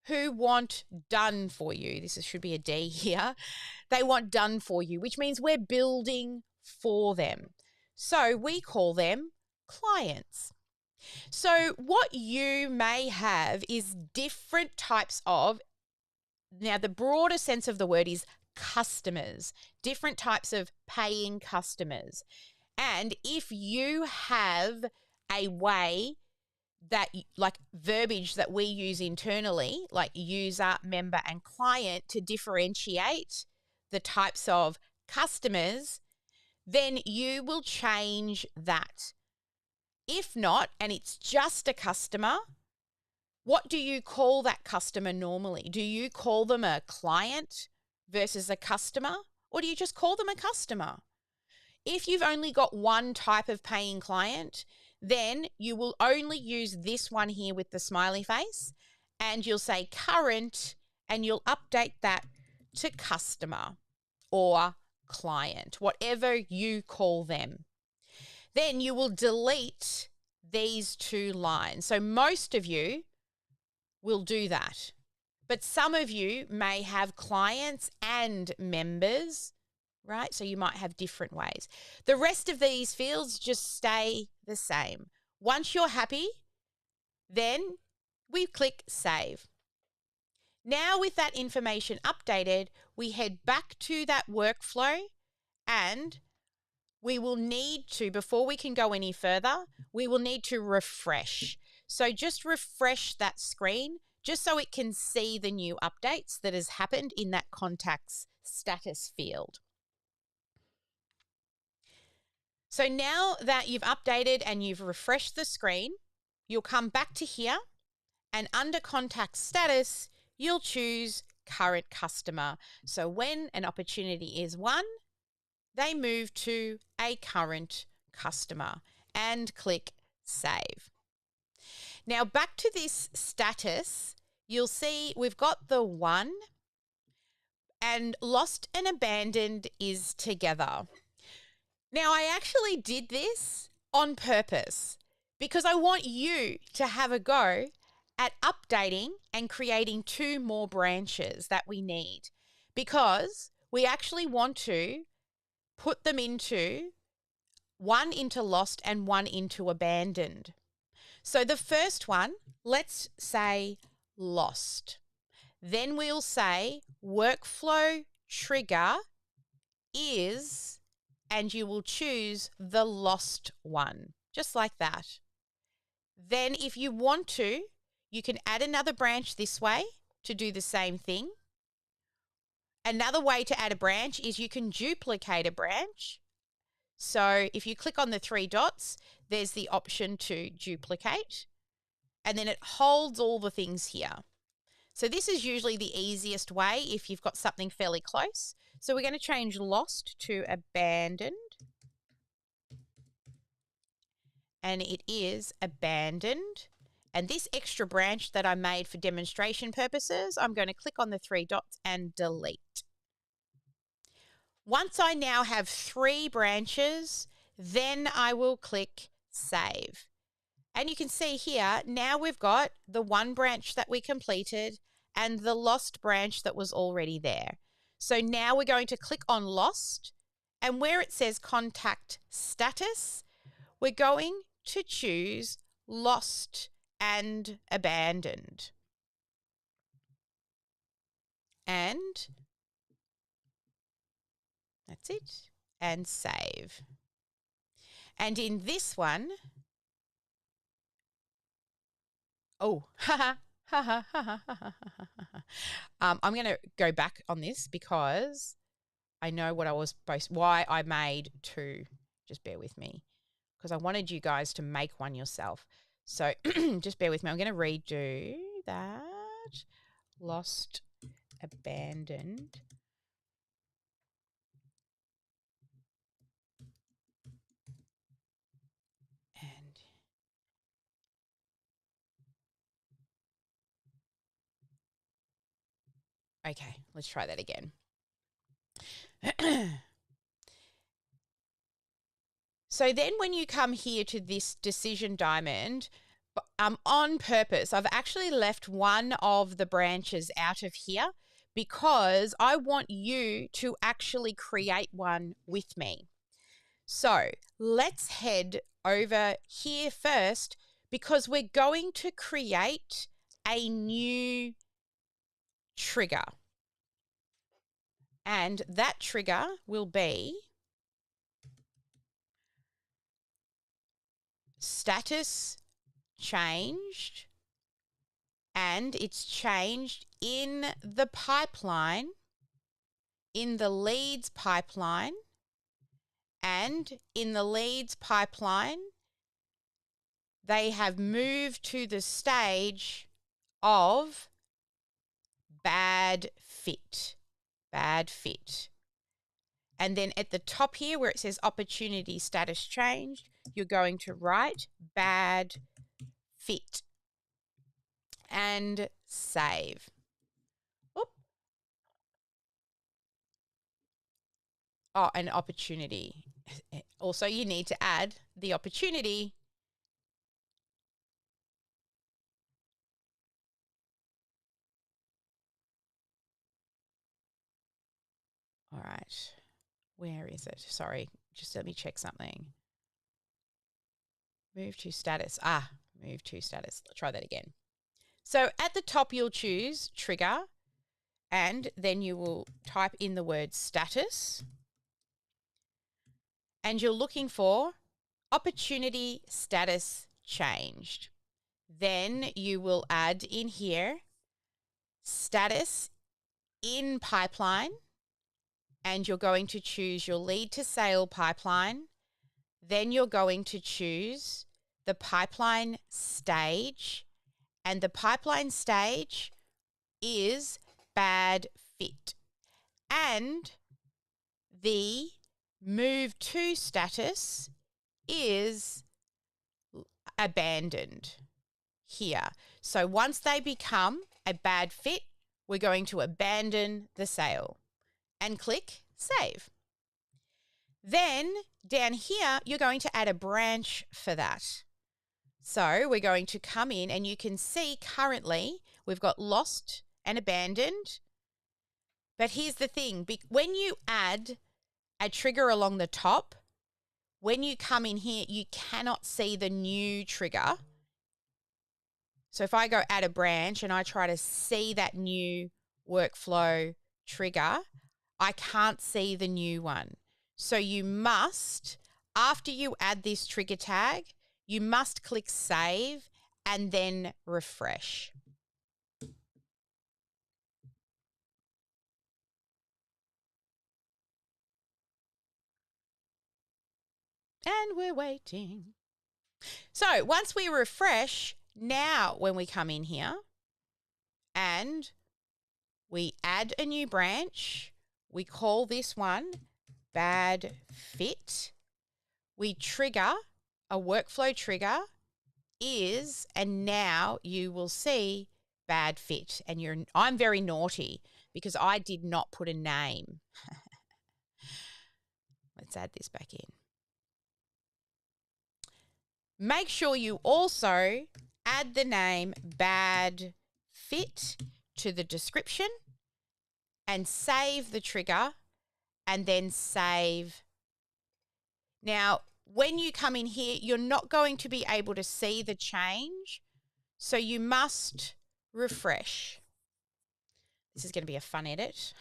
who want done for you. This should be a D here. They want done for you, which means we're building for them. So we call them clients. So what you may have is different types of, now the broader sense of the word is customers, different types of paying customers. And if you have a way that, like verbiage that we use internally, like user, member, and client, to differentiate the types of customers, then you will change that. If not, and it's just a customer, what do you call that customer normally? Do you call them a client versus a customer, or do you just call them a customer? If you've only got one type of paying client, then you will only use this one here with the smiley face, and you'll say current, and you'll update that to customer or client, whatever you call them. Then you will delete these two lines. So most of you will do that, but some of you may have clients and members, right? So you might have different ways. The rest of these fields just stay the same. Once you're happy, then we click save. Now with that information updated, we head back to that workflow, and we will need to, before we can go any further, we will need to refresh. So just refresh that screen just so it can see the new updates that has happened in that contacts status field. So now that you've updated and you've refreshed the screen, you'll come back to here, and under contact status, you'll choose current customer. So when an opportunity is won, they move to a current customer, and click save. Now back to this status, you'll see we've got the won and lost and abandoned is together. Now I actually did this on purpose because I want you to have a go at updating and creating 2 more branches that we need, because we actually want to put them into, one into lost and one into abandoned. So the first one, let's say lost. Then we'll say workflow trigger is, and you will choose the lost one, just like that. Then if you want to, you can add another branch this way to do the same thing. Another way to add a branch is you can duplicate a branch. So if you click on the 3 dots, there's the option to duplicate, and then it holds all the things here. So this is usually the easiest way if you've got something fairly close. So we're going to change lost to abandoned, and it is abandoned. And this extra branch that I made for demonstration purposes, I'm going to click on the 3 dots and delete. Once I now have 3 branches, then I will click save. And you can see here, now we've got the 1 branch that we completed and the lost branch that was already there. So now we're going to click on lost, and where it says contact status, we're going to choose lost and abandoned. And that's it. And save. And in this one, I'm going to go back on this because I know what I was why I made 2. Just bear with me, because I wanted you guys to make one yourself. So just bear with me. I'm going to redo that. Lost, abandoned. Okay, let's try that again. So then when you come here to this decision diamond, on purpose, I've actually left one of the branches out of here because I want you to actually create one with me. So let's head over here first because we're going to create a new trigger. And that trigger will be status changed, and it's changed in the pipeline, in the leads pipeline, and in the leads pipeline, they have moved to the stage of bad fit. Bad fit. And then at the top here where it says opportunity status changed, you're going to write bad fit and save. Oop. Oh, an opportunity. Also, you need to add the opportunity. All right. Where is it? Sorry, just let me check something. Move to status. Move to status. Let's try that again. So at the top, you'll choose trigger, and then you will type in the word status, and you're looking for opportunity status changed. Then you will add in here status in pipeline, and you're going to choose your lead to sale pipeline. Then you're going to choose the pipeline stage, and the pipeline stage is bad fit. And the move to status is abandoned here. So once they become a bad fit, we're going to abandon the sale and click save. Then down here, you're going to add a branch for that. So we're going to come in, and you can see currently we've got lost and abandoned. But here's the thing. When you add a trigger along the top, when you come in here, you cannot see the new trigger. So if I go add a branch and I try to see that new workflow trigger, I can't see the new one. So you must, after you add this trigger tag, you must click save and then refresh. And we're waiting. So once we refresh, now when we come in here and we add a new branch, we call this one bad fit. We trigger a workflow trigger is, and now you will see bad fit. And I'm very naughty because I did not put a name. Let's add this back in. Make sure you also add the name bad fit to the description and save the trigger and then save. Now, when you come in here, you're not going to be able to see the change, so you must refresh. This is going to be a fun edit.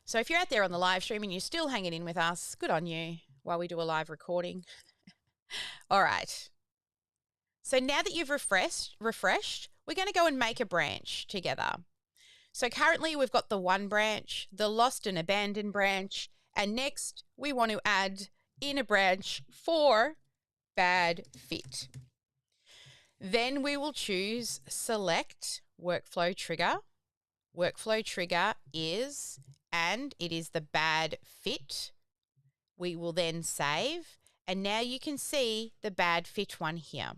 So if you're out there on the live stream and you're still hanging in with us, good on you while we do a live recording. All right. So now that you've refreshed, we're going to go and make a branch together. So currently we've got the one branch, the lost and abandoned branch, and next we want to add in a branch for bad fit. Then we will choose select workflow trigger. Workflow trigger is, and it is the bad fit. We will then save, and now you can see the bad fit one here.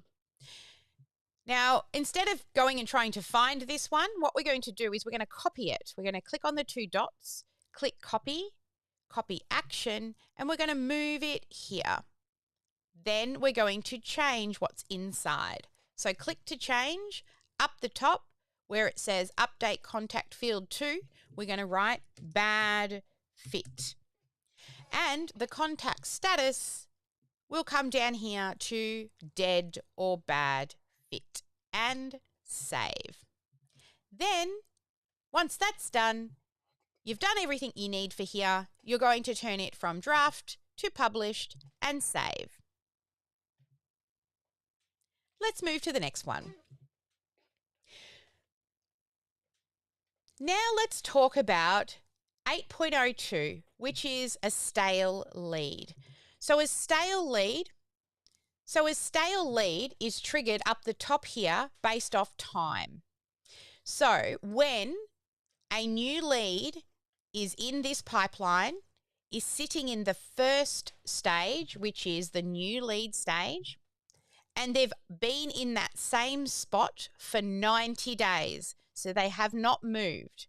Now, instead of going and trying to find this one, what we're going to do is we're going to copy it. We're going to click on the 2 dots, click copy, copy action, and we're going to move it here. Then we're going to change what's inside. So click to change. Up the top where it says update contact field 2, we're going to write bad fit. And the contact status will come down here to dead or bad fit and save. Then once that's done, you've done everything you need for here. You're going to turn it from draft to published and save. Let's move to the next one. Now let's talk about 8.02, which is a stale lead. So a stale lead is triggered up the top here based off time. So when a new lead is in this pipeline, is sitting in the first stage, which is the new lead stage, and they've been in that same spot for 90 days, so they have not moved,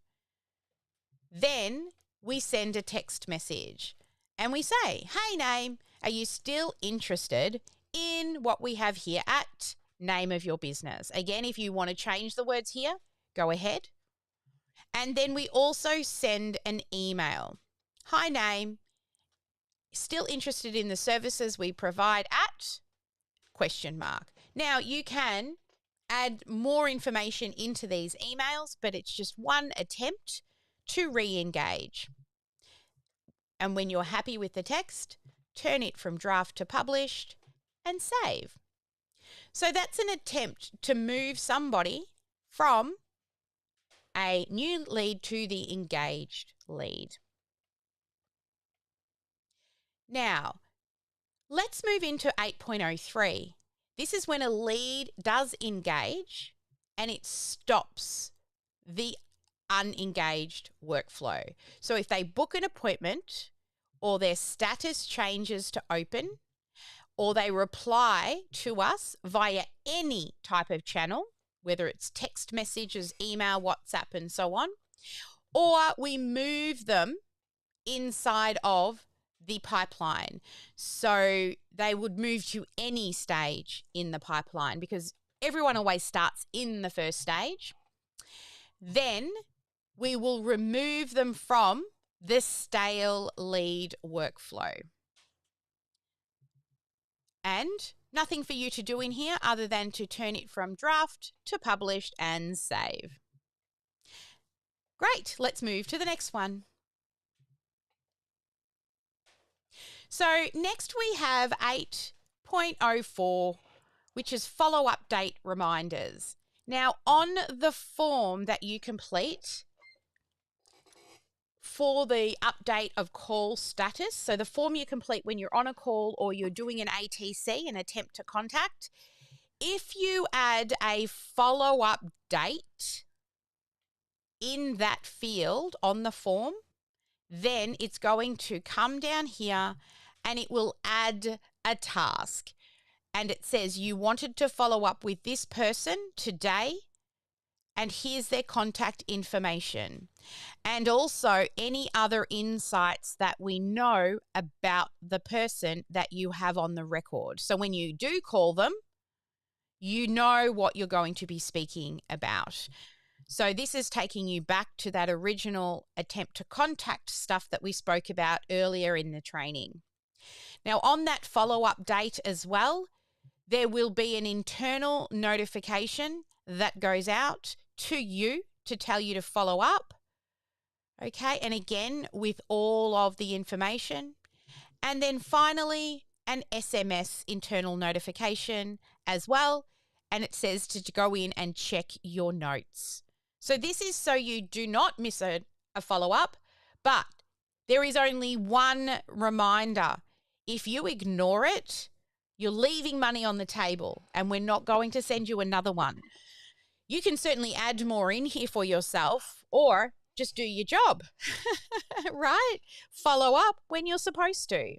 then we send a text message and we say, hey, name, are you still interested in what we have here at name of your business? Again, if you want to change the words here, go ahead. And then we also send an email. Hi, name, still interested in the services we provide at ? Now, you can add more information into these emails, but it's just one attempt to re-engage. And when you're happy with the text, turn it from draft to published and save. So that's an attempt to move somebody from a new lead to the engaged lead. Now, let's move into 8.03. This is when a lead does engage and it stops the unengaged workflow. So if they book an appointment or their status changes to open or they reply to us via any type of channel, whether it's text messages, email, WhatsApp, and so on, or we move them inside of the pipeline. So they would move to any stage in the pipeline because everyone always starts in the first stage. Then we will remove them from the stale lead workflow. And nothing for you to do in here other than to turn it from draft to published and save. Great, let's move to the next one. So next we have 8.04, which is follow-up date reminders. Now, on the form that you complete for the update of call status, so the form you complete when you're on a call or you're doing an ATC, an attempt to contact, if you add a follow-up date in that field on the form, then it's going to come down here and it will add a task. And it says you wanted to follow up with this person today and here's their contact information. And also any other insights that we know about the person that you have on the record. So when you do call them, you know what you're going to be speaking about. So this is taking you back to that original attempt to contact stuff that we spoke about earlier in the training. Now, on that follow-up date as well, there will be an internal notification that goes out to you to tell you to follow up. Okay, and again, with all of the information. And then finally, an SMS internal notification as well. And it says to go in and check your notes. So this is so you do not miss a follow-up, but there is only one reminder. If you ignore it, you're leaving money on the table and we're not going to send you another one. You can certainly add more in here for yourself or just do your job, right? Follow up when you're supposed to.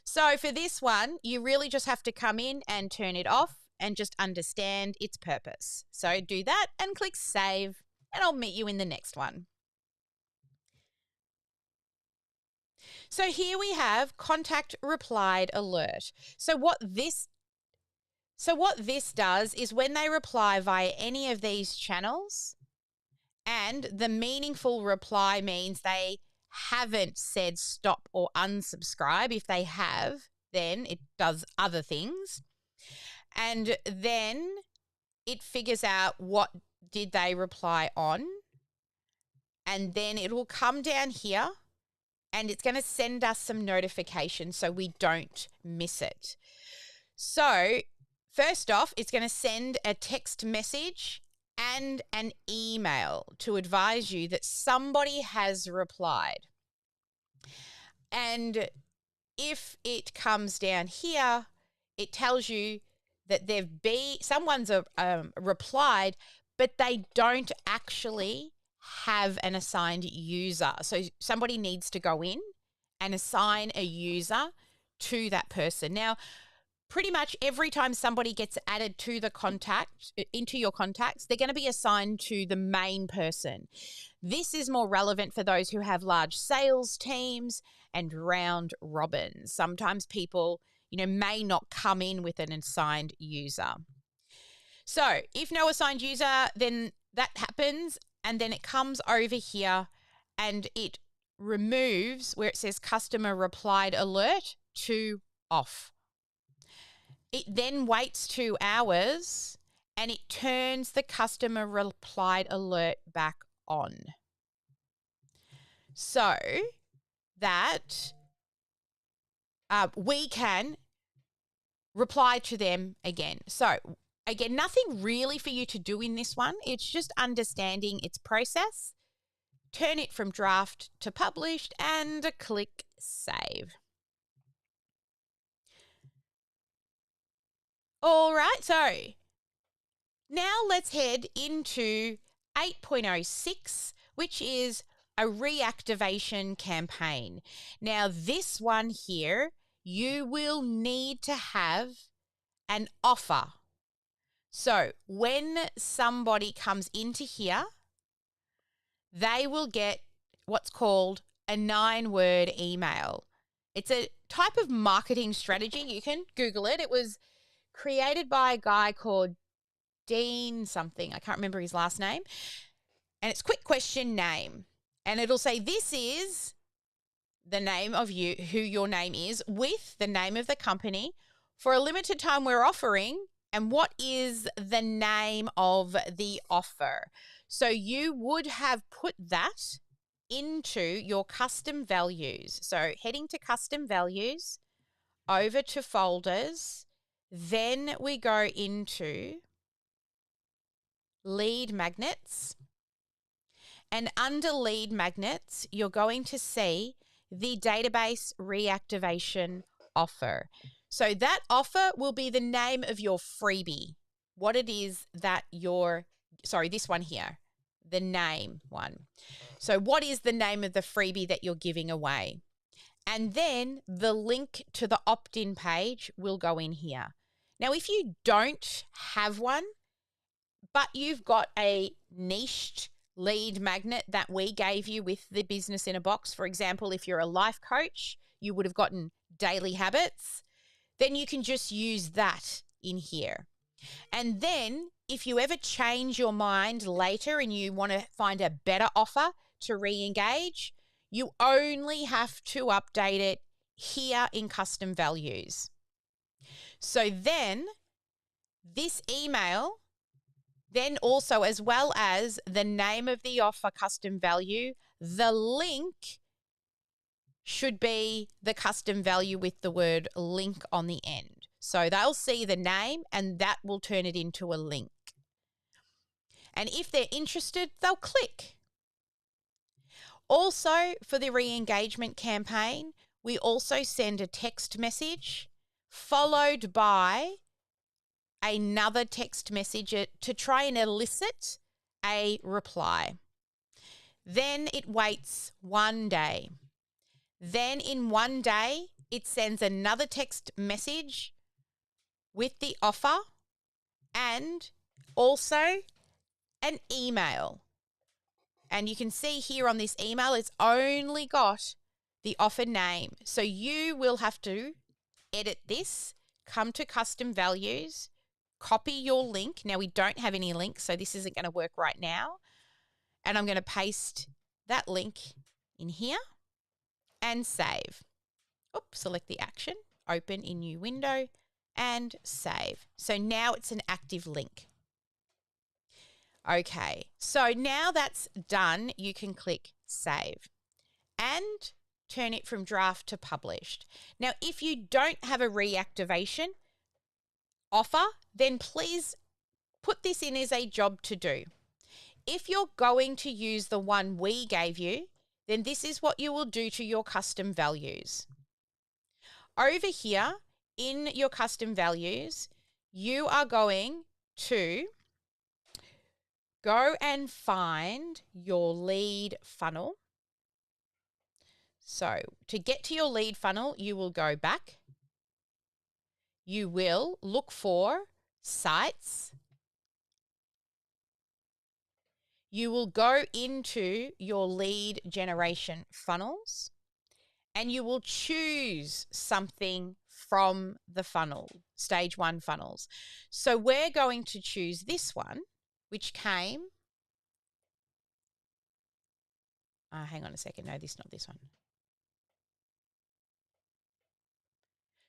So for this one, you really just have to come in and turn it off and just understand its purpose. So do that and click save, and I'll meet you in the next one. So here we have contact replied alert. So what this does is when they reply via any of these channels, and the meaningful reply means they haven't said stop or unsubscribe. If they have, then it does other things. And then it figures out what did they reply on. And then it will come down here and it's going to send us some notifications so we don't miss it. So first off, it's going to send a text message and an email to advise you that somebody has replied. And if it comes down here, it tells you that someone's replied, but they don't actually have an assigned user. So somebody needs to go in and assign a user to that person. Now, pretty much every time somebody gets added to into your contacts, they're going to be assigned to the main person. This is more relevant for those who have large sales teams and round robins. Sometimes people, may not come in with an assigned user. So if no assigned user, then that happens, and then it comes over here and it removes where it says customer replied alert to off. It then waits 2 hours and it turns the customer replied alert back on, so that we can reply to them again. So again, nothing really for you to do in this one. It's just understanding its process. Turn it from draft to published and click save. All right, so now let's head into 8.06, which is a reactivation campaign. Now, this one here, you will need to have an offer. So when somebody comes into here, they will get what's called a 9-word email. It's a type of marketing strategy. You can Google it. It was created by a guy called Dean something. I can't remember his last name. And it's quick question name. And it'll say this is the name of you, who your name is, with the name of the company. For a limited time we're offering, and what is the name of the offer. So you would have put that into your custom values. So heading to custom values, over to folders, then we go into lead magnets. And under lead magnets, you're going to see the database reactivation offer. So that offer will be the name of your freebie, what it is that this one here, the name one. So what is the name of the freebie that you're giving away? And then the link to the opt-in page will go in here. Now, if you don't have one, but you've got a niched lead magnet that we gave you with the business in a box, for example, if you're a life coach, you would have gotten daily habits, then you can just use that in here. And then if you ever change your mind later and you want to find a better offer to re-engage, you only have to update it here in custom values. So then this email, then also as well as the name of the offer custom value, the link should be the custom value with the word link on the end. So they'll see the name and that will turn it into a link. And if they're interested, they'll click. Also, for the re-engagement campaign, we also send a text message followed by another text message to try and elicit a reply. Then it waits 1 day. Then in 1 day, it sends another text message with the offer and also an email. And you can see here on this email, it's only got the offer name. So you will have to edit this, come to custom values, copy your link. Now we don't have any links, so this isn't going to work right now. And I'm going to paste that link in here and save. Select the action, open in new window and save. So now it's an active link. Okay, so now that's done, you can click save and turn it from draft to published. Now, if you don't have a reactivation offer, then please put this in as a job to do. If you're going to use the one we gave you, then this is what you will do to your custom values. Over here in your custom values, you are going to go and find your lead funnel. So to get to your lead funnel, you will go back. You will look for sites. You will go into your lead generation funnels and you will choose something from the funnel, stage 1 funnels. So we're going to choose this one, which came, hang on a second, no, not this one.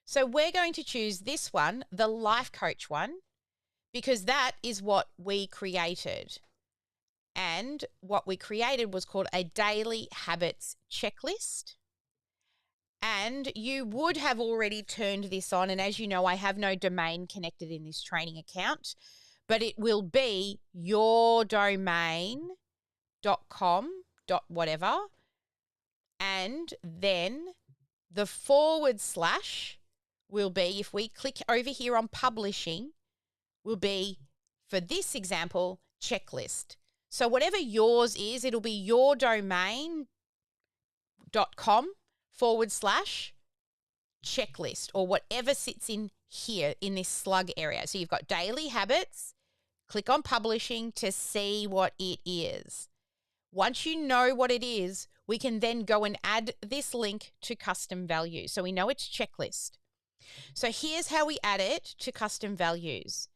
So we're going to choose this one, the life coach one, because that is what we created. And what we created was called a daily habits checklist. And you would have already turned this on. And as you know, I have no domain connected in this training account, but it will be yourdomain.com.whatever. And then the / will be, if we click over here on publishing, will be, for this example, checklist. So whatever yours is, it'll be yourdomain.com / checklist, or whatever sits in here in this slug area. So you've got daily habits, click on publishing to see what it is. Once you know what it is, we can then go and add this link to custom values. So we know it's checklist. So here's how we add it to custom values.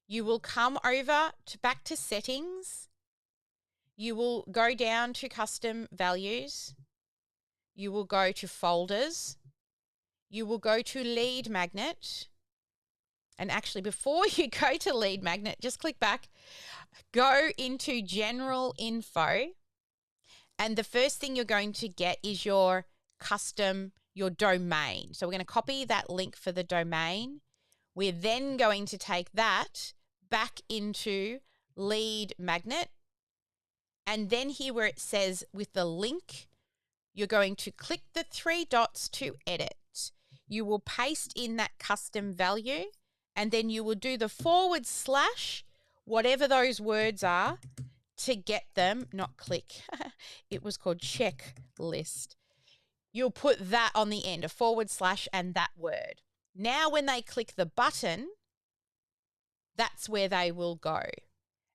You will come over to back to settings. You will go down to custom values. You will go to folders. You will go to lead magnet. And actually, before you go to lead magnet, just click back, go into general info. And the first thing you're going to get is your domain. So we're going to copy that link for the domain. We're then going to take that back into lead magnet. And then here where it says with the link, you're going to click the 3 dots to edit. You will paste in that custom value, and then you will do the / whatever those words are to get them, not click. It was called checklist. You'll put that on the end, a / and that word. Now when they click the button, that's where they will go.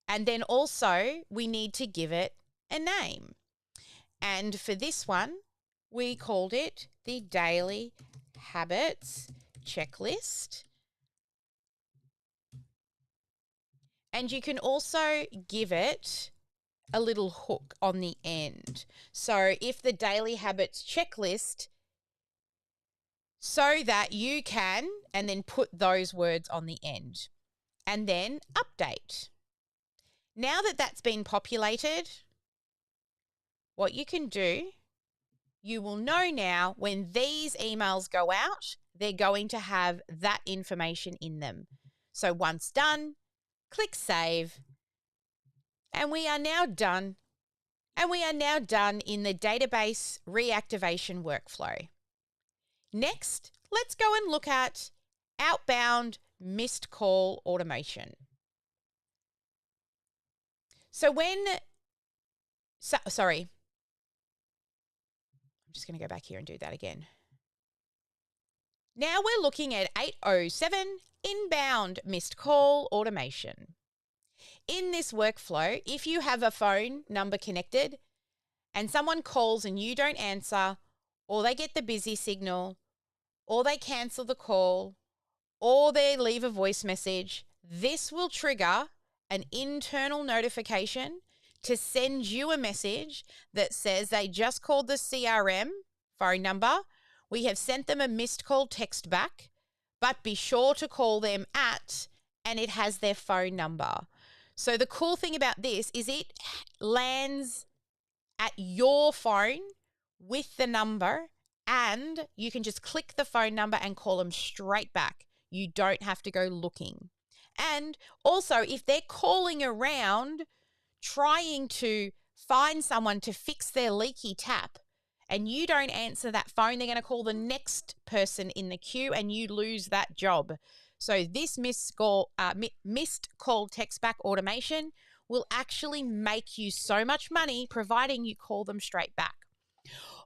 And then also we need to give it a name. And for this one, we called it the Daily Habits Checklist. And you can also give it a little hook on the end. So if the Daily Habits Checklist, so that you can, and then put those words on the end. And then update. Now that that's been populated, what you can do, you will know now when these emails go out, they're going to have that information in them. So once done, click save, and we are now done. And we are now done in the database reactivation workflow. Next, let's go and look at outbound missed call automation. So sorry, I'm just going to go back here and do that again. Now we're looking at 807 Inbound missed call automation. In this workflow, if you have a phone number connected and someone calls and you don't answer, or they get the busy signal, or they cancel the call, or they leave a voice message, this will trigger an internal notification to send you a message that says they just called the CRM phone number. We have sent them a missed call text back, but be sure to call them at, and it has their phone number. So the cool thing about this is it lands at your phone with the number, and you can just click the phone number and call them straight back. You don't have to go looking. And also, if they're calling around trying to find someone to fix their leaky tap and you don't answer that phone, they're going to call the next person in the queue and you lose that job. So this missed call text back automation will actually make you so much money providing you call them straight back.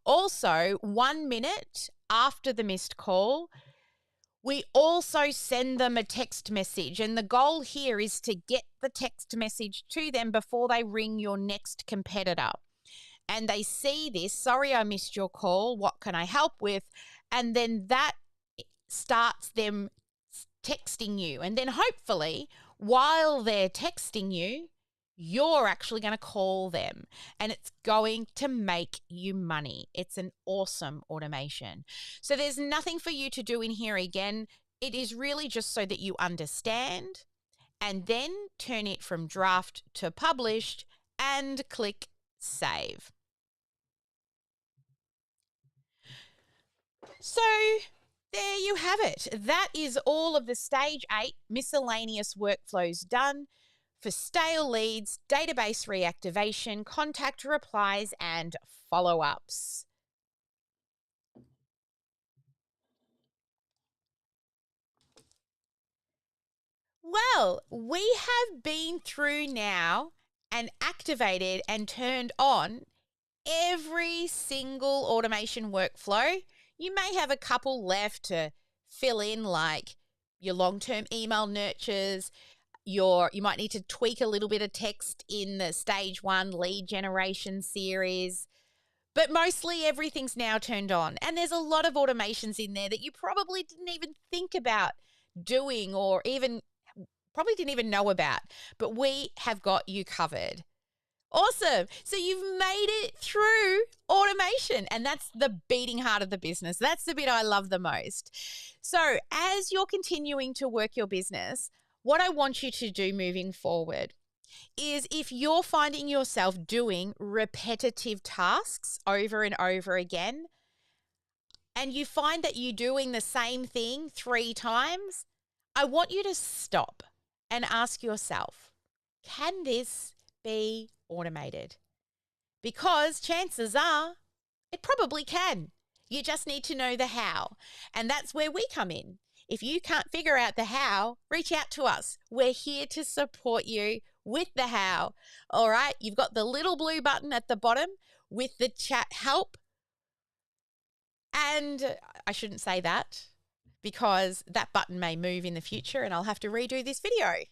Also, 1 minute after the missed call, we also send them a text message, and the goal here is to get the text message to them before they ring your next competitor. And they see this, sorry, I missed your call, what can I help with? And then that starts them texting you. And then hopefully, while they're texting you, you're actually going to call them and it's going to make you money. It's an awesome automation. So there's nothing for you to do in here again. It is really just so that you understand and then turn it from draft to published and click save. So there you have it. That is all of the stage 8 miscellaneous workflows done for stale leads, database reactivation, contact replies, and follow-ups. Well, we have been through now and activated and turned on every single automation workflow. You may have a couple left to fill in, like your long-term email nurtures. You might need to tweak a little bit of text in the stage 1 lead generation series, but mostly everything's now turned on. And there's a lot of automations in there that you probably didn't even think about doing or even probably didn't even know about, but we have got you covered. Awesome. So you've made it through automation, and that's the beating heart of the business. That's the bit I love the most. So as you're continuing to work your business, what I want you to do moving forward is if you're finding yourself doing repetitive tasks over and over again, and you find that you're doing the same thing 3 times, I want you to stop and ask yourself, can this be automated? Because chances are it probably can. You just need to know the how. And that's where we come in. If you can't figure out the how, reach out to us. We're here to support you with the how. All right, you've got the little blue button at the bottom with the chat help. And I shouldn't say that because that button may move in the future and I'll have to redo this video.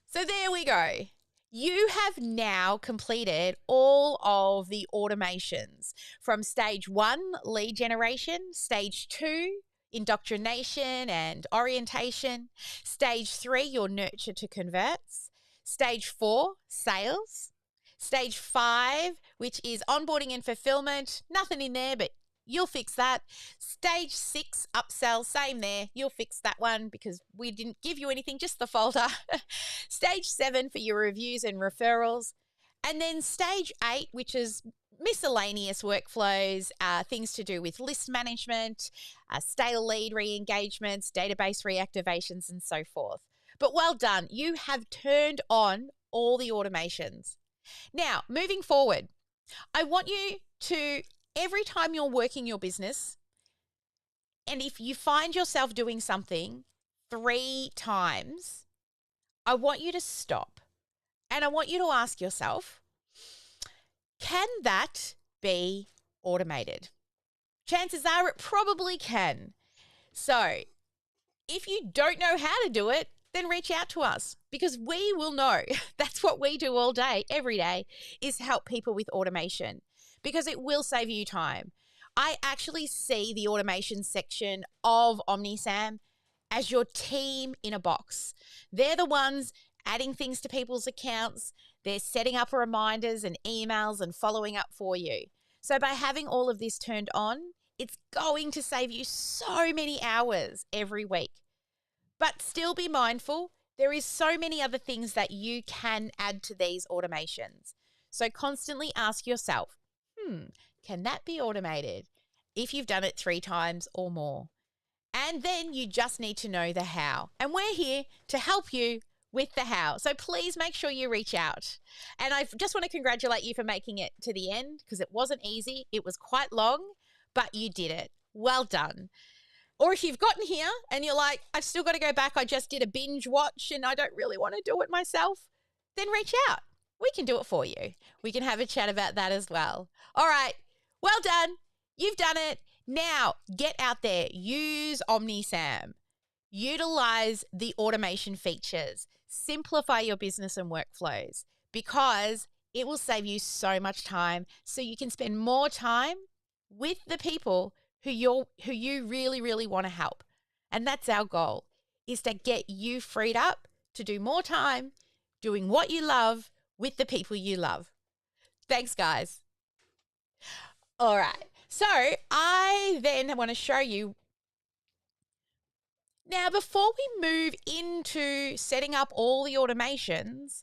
So there we go. You have now completed all of the automations from stage 1, lead generation, stage 2, indoctrination and orientation, stage 3, your nurture to converts, stage 4, sales, stage 5, which is onboarding and fulfillment, nothing in there, but you'll fix that. Stage 6, upsell, same there. You'll fix that one because we didn't give you anything, just the folder. Stage 7 for your reviews and referrals. And then stage 8, which is miscellaneous workflows, things to do with list management, stale lead re-engagements, database reactivations, and so forth. But well done. You have turned on all the automations. Now, moving forward, I want you to, every time you're working your business, and if you find yourself doing something 3 times, I want you to stop and I want you to ask yourself, can that be automated? Chances are it probably can. So if you don't know how to do it, then reach out to us because we will know. That's what we do all day, every day, is help people with automation because it will save you time. I actually see the automation section of OmniSAM as your team in a box. They're the ones adding things to people's accounts. They're setting up reminders and emails and following up for you. So by having all of this turned on, it's going to save you so many hours every week. But still be mindful, there is so many other things that you can add to these automations. So constantly ask yourself, can that be automated? If you've done it 3 times or more. And then you just need to know the how. And we're here to help you with the how. So please make sure you reach out. And I just want to congratulate you for making it to the end because it wasn't easy. It was quite long, but you did it. Well done. Or if you've gotten here and you're like, I've still got to go back, I just did a binge watch and I don't really want to do it myself, then reach out. We can do it for you. We can have a chat about that as well. All right. Well done. You've done it. Now get out there. Use OmniSAM. Utilize the automation features. Simplify your business and workflows because it will save you so much time so you can spend more time with the people who you really, really want to help. And that's our goal, is to get you freed up to do more time doing what you love with the people you love. Thanks, guys. All right. So I then want to show you. Now, before we move into setting up all the automations,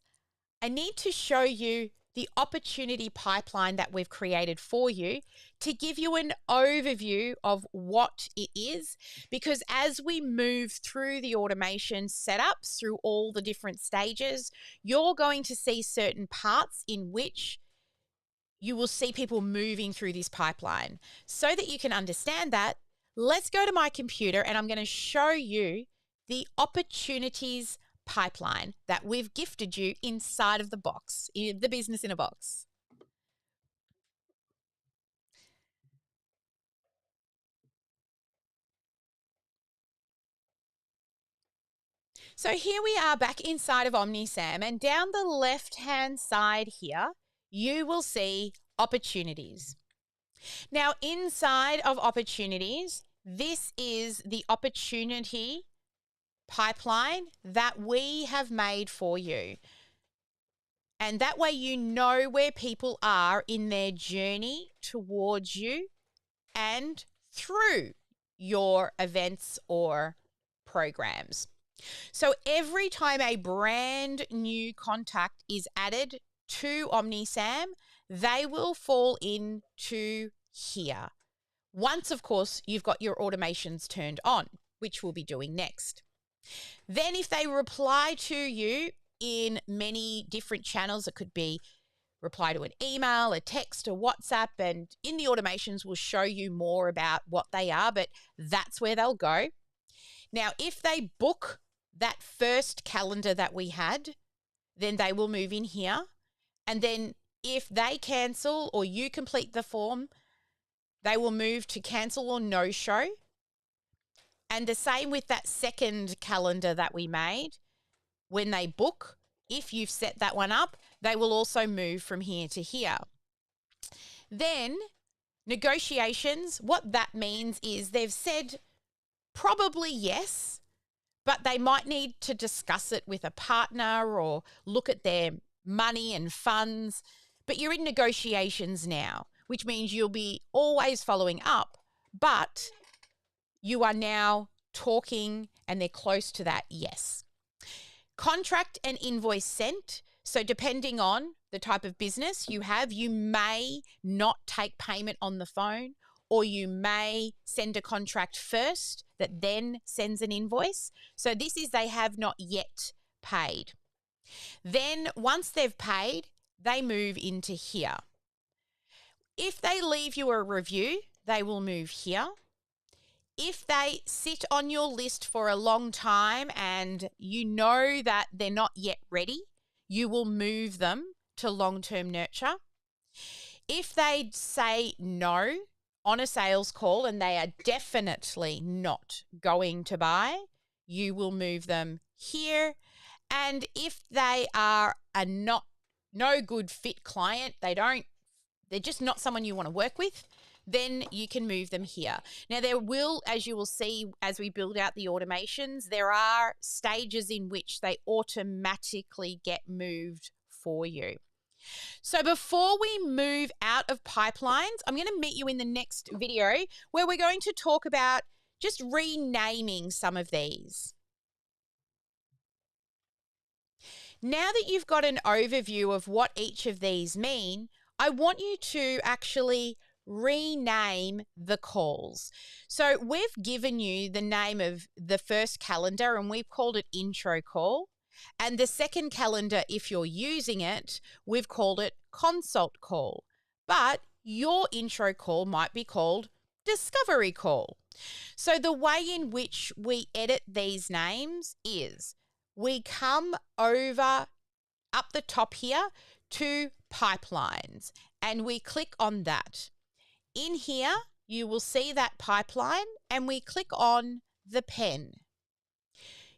I need to show you the opportunity pipeline that we've created for you to give you an overview of what it is. Because as we move through the automation setups, through all the different stages, you're going to see certain parts in which you will see people moving through this pipeline. So that you can understand that, let's go to my computer and I'm going to show you the opportunities pipeline that we've gifted you inside of the box, in the business in a box. So here we are back inside of OmniSAM, and down the left-hand side here, you will see opportunities. Now, inside of opportunities, this is the opportunity pipeline that we have made for you. And that way you know where people are in their journey towards you and through your events or programs. So every time a brand new contact is added to OmniSAM, they will fall into here. Once, of course, you've got your automations turned on, which we'll be doing next. Then if they reply to you in many different channels, it could be reply to an email, a text, a WhatsApp, and in the automations we'll show you more about what they are, but that's where they'll go. Now, if they book that first calendar that we had, then they will move in here. And then if they cancel or you complete the form, they will move to cancel or no show. And the same with that second calendar that we made. When they book, if you've set that one up, they will also move from here to here. Then negotiations, what that means is they've said probably yes, but they might need to discuss it with a partner or look at their money and funds. But you're in negotiations now, which means you'll be always following up, but you are now talking and they're close to that yes. Contract and invoice sent. So depending on the type of business you have, you may not take payment on the phone, or you may send a contract first that then sends an invoice. So this is they have not yet paid. Then once they've paid, they move into here. If they leave you a review, they will move here. If they sit on your list for a long time and you know that they're not yet ready, you will move them to long-term nurture. If they say no on a sales call and they are definitely not going to buy, you will move them here. And if they are a no good fit client, they're just not someone you want to work with, then you can move them here. Now, there will, as you will see as we build out the automations, there are stages in which they automatically get moved for you. So before we move out of pipelines, I'm going to meet you in the next video where we're going to talk about just renaming some of these. Now that you've got an overview of what each of these mean, I want you to actually rename the calls. So we've given you the name of the first calendar and we've called it intro call. And the second calendar, if you're using it, we've called it consult call. But your intro call might be called discovery call. So the way in which we edit these names is we come over up the top here to pipelines and we click on that. In here, you will see that pipeline and we click on the pen.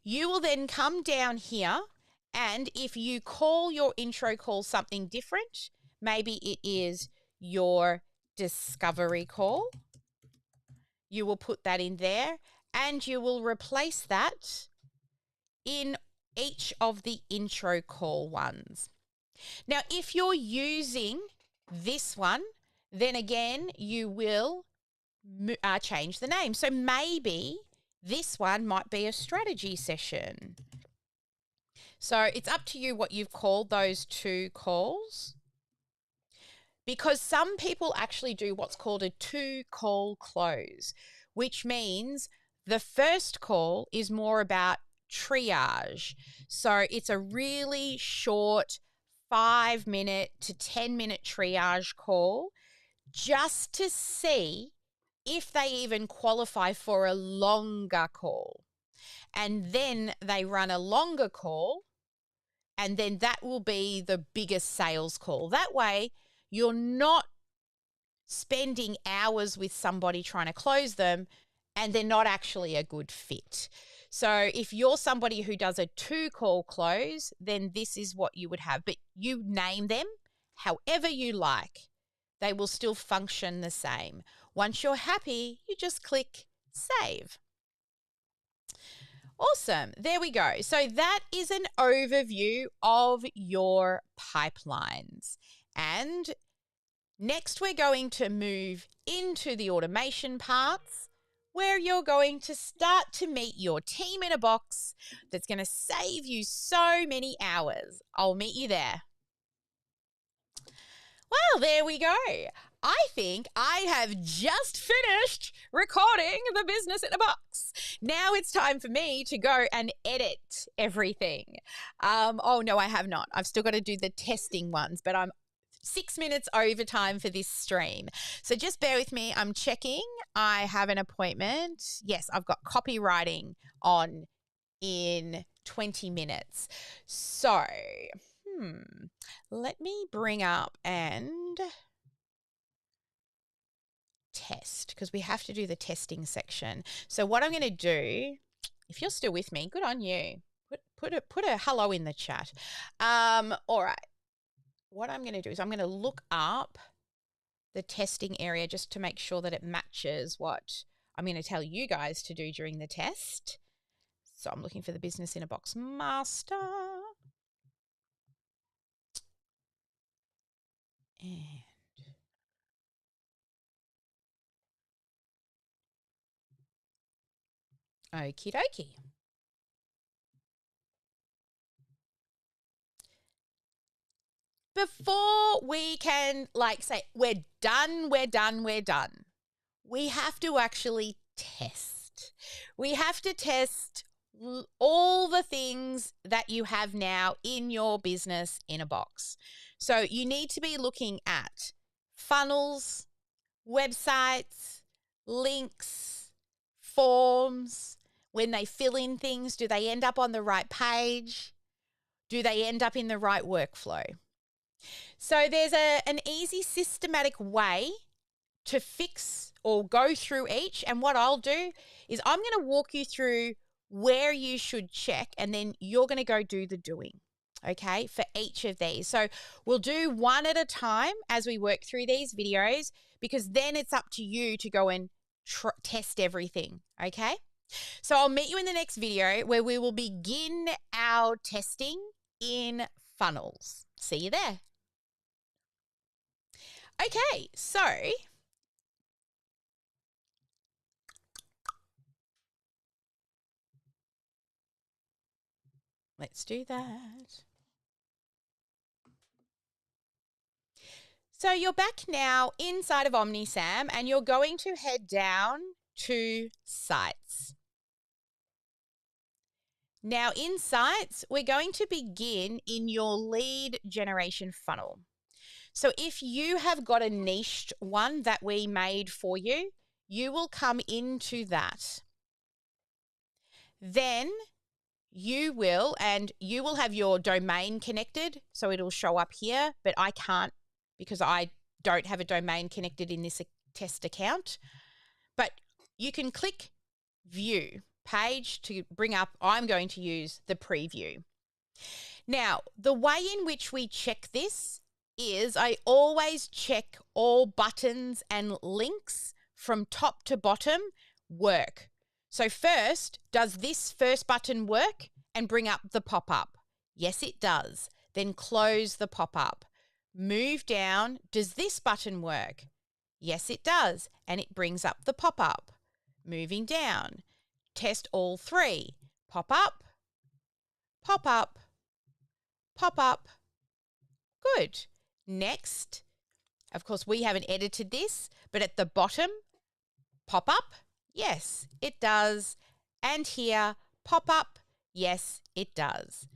You will then come down here and if you call your intro call something different, maybe it is your discovery call, you will put that in there and you will replace that in each of the intro call ones. Now, if you're using this one, then again, you will change the name. So maybe this one might be a strategy session. So it's up to you what you've called those two calls, because some people actually do what's called a 2-call close, which means the first call is more about triage. So it's a really short 5-minute to 10-minute triage call just to see if they even qualify for a longer call. And then they run a longer call, and then that will be the biggest sales call. That way, you're not spending hours with somebody trying to close them and they're not actually a good fit. So if you're somebody who does a 2-call close, then this is what you would have. But you name them however you like. They will still function the same. Once you're happy, you just click save. Awesome. There we go. So that is an overview of your pipelines. And next we're going to move into the automation parts where you're going to start to meet your team in a box that's going to save you so many hours. I'll meet you there. Well, there we go. I think I have just finished recording the business in a box. Now it's time for me to go and edit everything. Oh, no, I have not. I've still got to do the testing ones, but I'm 6 minutes overtime for this stream. So just bear with me. I'm checking. I have an appointment. Yes, I've got copywriting on in 20 minutes. So, let me bring up and test, because we have to do the testing section. So what I'm going to do, if you're still with me, good on you. Put a hello in the chat. All right. What I'm going to do is I'm going to look up the testing area just to make sure that it matches what I'm going to tell you guys to do during the test. So I'm looking for the business in a box master. And okie dokie. Before we can say, we're done, we have to actually test. We have to test all the things that you have now in your business in a box. So you need to be looking at funnels, websites, links, forms. When they fill in things, do they end up on the right page? Do they end up in the right workflow? So there's an easy systematic way to fix or go through each. And what I'll do is I'm going to walk you through where you should check, and then you're going to go do the doing, okay, for each of these. So we'll do one at a time as we work through these videos, because then it's up to you to go and test everything, okay? So I'll meet you in the next video where we will begin our testing in funnels. See you there. Okay, so let's do that. So you're back now inside of OmniSAM, and you're going to head down to Sites. Now in Sites, we're going to begin in your lead generation funnel. So if you have got a niched one that we made for you, you will come into that. Then you will have your domain connected, so it'll show up here, but I can't because I don't have a domain connected in this test account. But you can click View Page to bring up, I'm going to use the preview. Now, the way in which we check this is I always check all buttons and links from top to bottom work. So first, does this first button work and bring up the pop-up? Yes, it does. Then close the pop-up. Move down. Does this button work? Yes, it does. And it brings up the pop-up. Moving down. Test all three. Pop-up, pop-up, pop-up. Good. Next. Of course, we haven't edited this, but at the bottom, pop-up. Yes, it does. And here, pop-up. Yes, it does.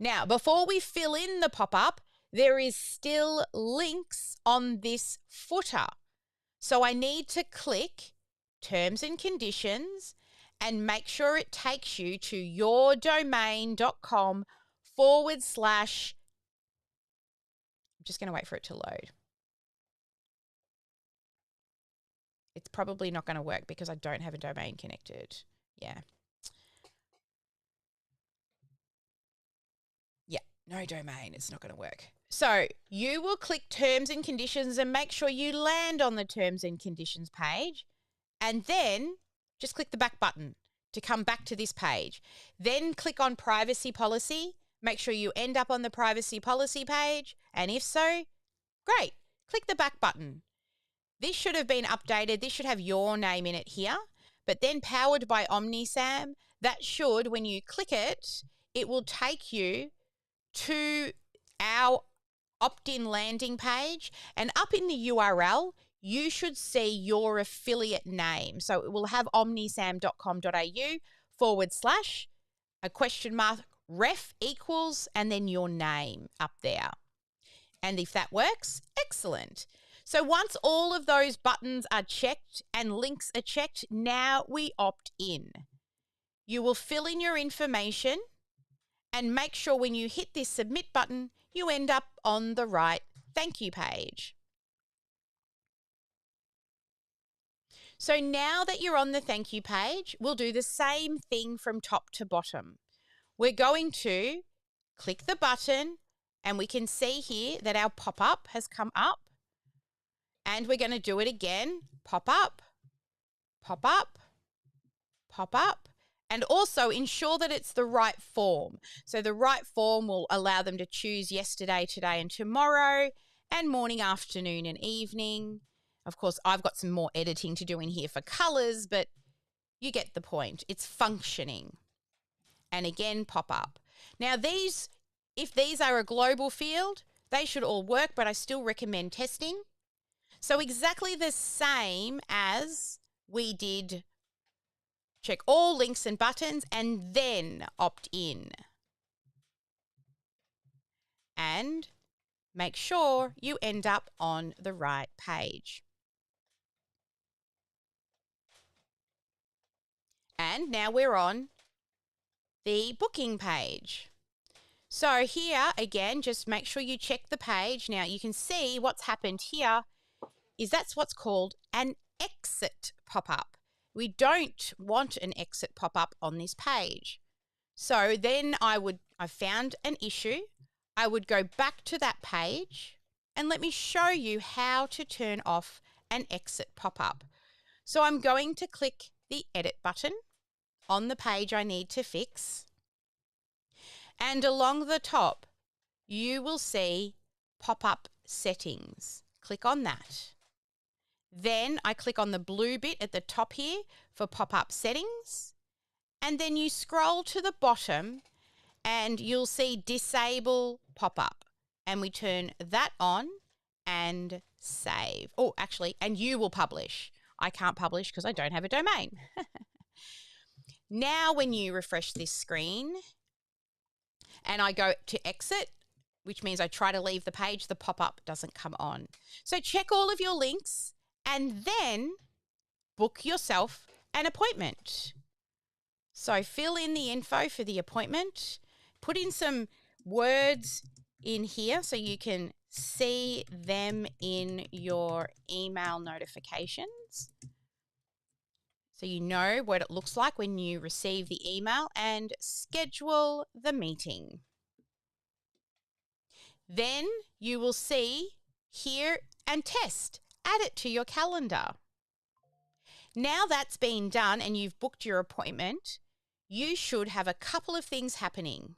Now, before we fill in the pop-up, there is still links on this footer. So I need to click Terms and Conditions and make sure it takes you to yourdomain.com/. I'm just going to wait for it to load. It's probably not going to work because I don't have a domain connected. Yeah. Yeah, no domain. It's not going to work. So you will click Terms and Conditions and make sure you land on the Terms and Conditions page, and then just click the back button to come back to this page. Then click on Privacy Policy. Make sure you end up on the Privacy Policy page, and if so, great. Click the back button. This should have been updated. This should have your name in it here, but then powered by OmniSAM, that should, when you click it, it will take you to our opt-in landing page, and up in the URL, you should see your affiliate name. So it will have omnisam.com.au/, ref equals, and then your name up there. And if that works, excellent. So once all of those buttons are checked and links are checked, now we opt in. You will fill in your information and make sure when you hit this submit button, you end up on the right thank you page. So now that you're on the thank you page, we'll do the same thing from top to bottom. We're going to click the button, and we can see here that our pop-up has come up. And we're going to do it again. Pop-up, pop-up, pop-up. And also ensure that it's the right form. So the right form will allow them to choose yesterday, today, and tomorrow, and morning, afternoon, and evening. Of course, I've got some more editing to do in here for colors, but you get the point. It's functioning. And again, pop up. Now these, if these are a global field, they should all work, but I still recommend testing. So exactly the same as we did, check all links and buttons and then opt in. And make sure you end up on the right page. And now we're on the booking page. So here, again, just make sure you check the page. Now you can see what's happened here is that's what's called an exit pop-up. We don't want an exit pop-up on this page. So then I found an issue. I would go back to that page and let me show you how to turn off an exit pop-up. So I'm going to click the edit button on the page I need to fix. And along the top, you will see pop-up settings. Click on that. Then I click on the blue bit at the top here for pop-up settings. And then you scroll to the bottom and you'll see disable pop-up. And we turn that on and save. Oh, actually, and you will publish. I can't publish because I don't have a domain. Now when you refresh this screen and I go to exit, which means I try to leave the page, the pop-up doesn't come on. So check all of your links and then book yourself an appointment. So fill in the info for the appointment, put in some words in here so you can see them in your email notifications. So you know what it looks like when you receive the email, and schedule the meeting. Then you will see here and test. Add it to your calendar. Now that's been done and you've booked your appointment, you should have a couple of things happening.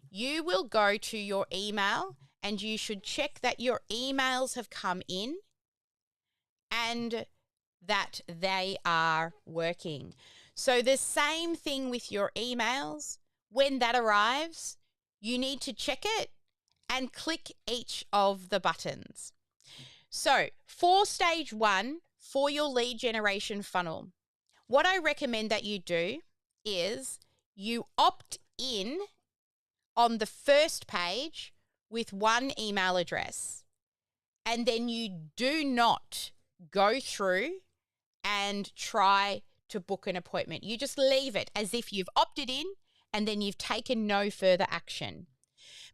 You will go to your email and you should check that your emails have come in and that they are working. So the same thing with your emails. When that arrives, you need to check it and click each of the buttons. So for stage 1, for your lead generation funnel, what I recommend that you do is you opt in on the first page with one email address, and then you do not go through and try to book an appointment. You just leave it as if you've opted in and then you've taken no further action.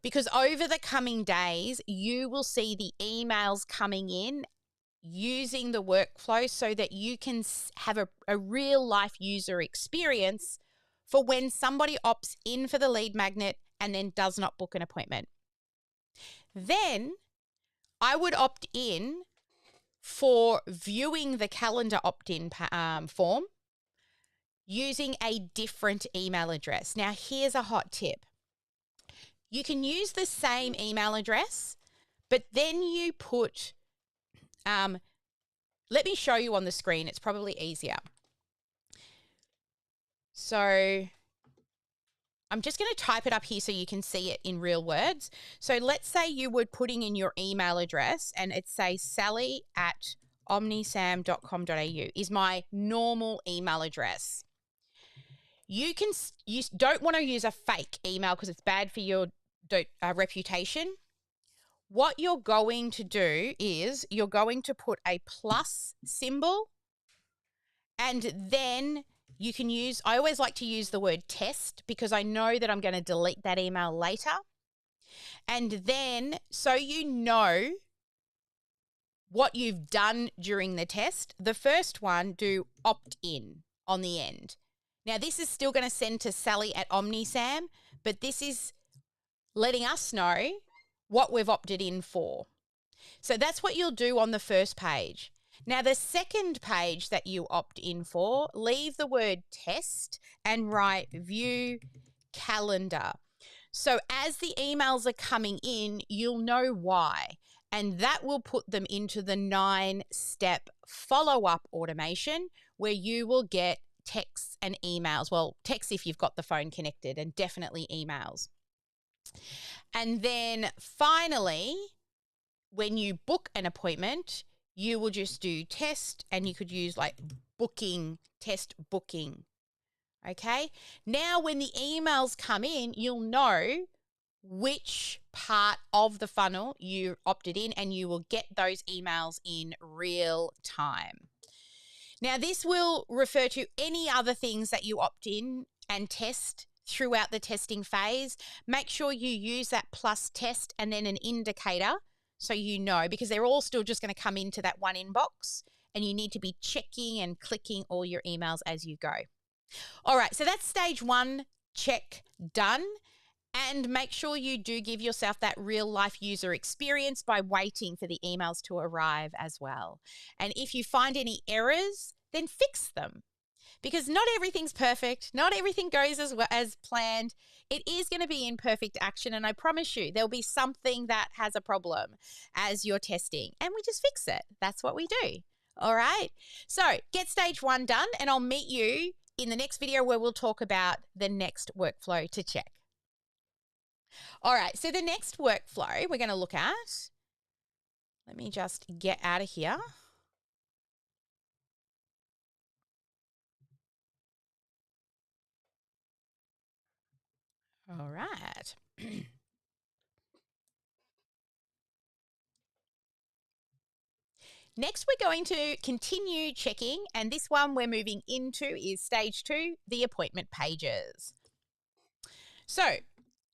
Because over the coming days, you will see the emails coming in using the workflow so that you can have a real life user experience for when somebody opts in for the lead magnet and then does not book an appointment. Then I would opt in for viewing the calendar opt-in form using a different email address. Now, here's a hot tip. You can use the same email address, but then you put, let me show you on the screen. It's probably easier. So I'm just going to type it up here so you can see it in real words. So let's say you were putting in your email address and it says sally@omnisam.com.au is my normal email address. You don't want to use a fake email because it's bad for your reputation. What you're going to do is you're going to put a plus symbol, and then you can use, I always like to use the word test because I know that I'm going to delete that email later. And then so you know what you've done during the test, the first one, do opt in on the end. Now, this is still going to send to Sally@OmniSAM, but this is letting us know what we've opted in for. So that's what you'll do on the first page. Now, the second page that you opt in for, leave the word test and write view calendar. So as the emails are coming in, you'll know why, and that will put them into the 9-step follow-up automation where you will get texts and emails. Well, texts if you've got the phone connected, and definitely emails. And then finally, when you book an appointment, you will just do test, and you could use like booking, test booking. Okay. Now, when the emails come in, you'll know which part of the funnel you opted in, and you will get those emails in real time. Now, this will refer to any other things that you opt in and test throughout the testing phase. Make sure you use that plus test and then an indicator so you know, because they're all still just going to come into that one inbox, and you need to be checking and clicking all your emails as you go. All right, so that's stage 1, check, done. And make sure you do give yourself that real life user experience by waiting for the emails to arrive as well. And if you find any errors, then fix them. Because not everything's perfect. Not everything goes as planned. It is going to be in perfect action. And I promise you, there'll be something that has a problem as you're testing. And we just fix it. That's what we do. All right. So get stage 1 done. And I'll meet you in the next video where we'll talk about the next workflow to check. All right. So the next workflow we're going to look at. Let me just get out of here. All right. Next, we're going to continue checking, and this one we're moving into is stage 2, the appointment pages. So,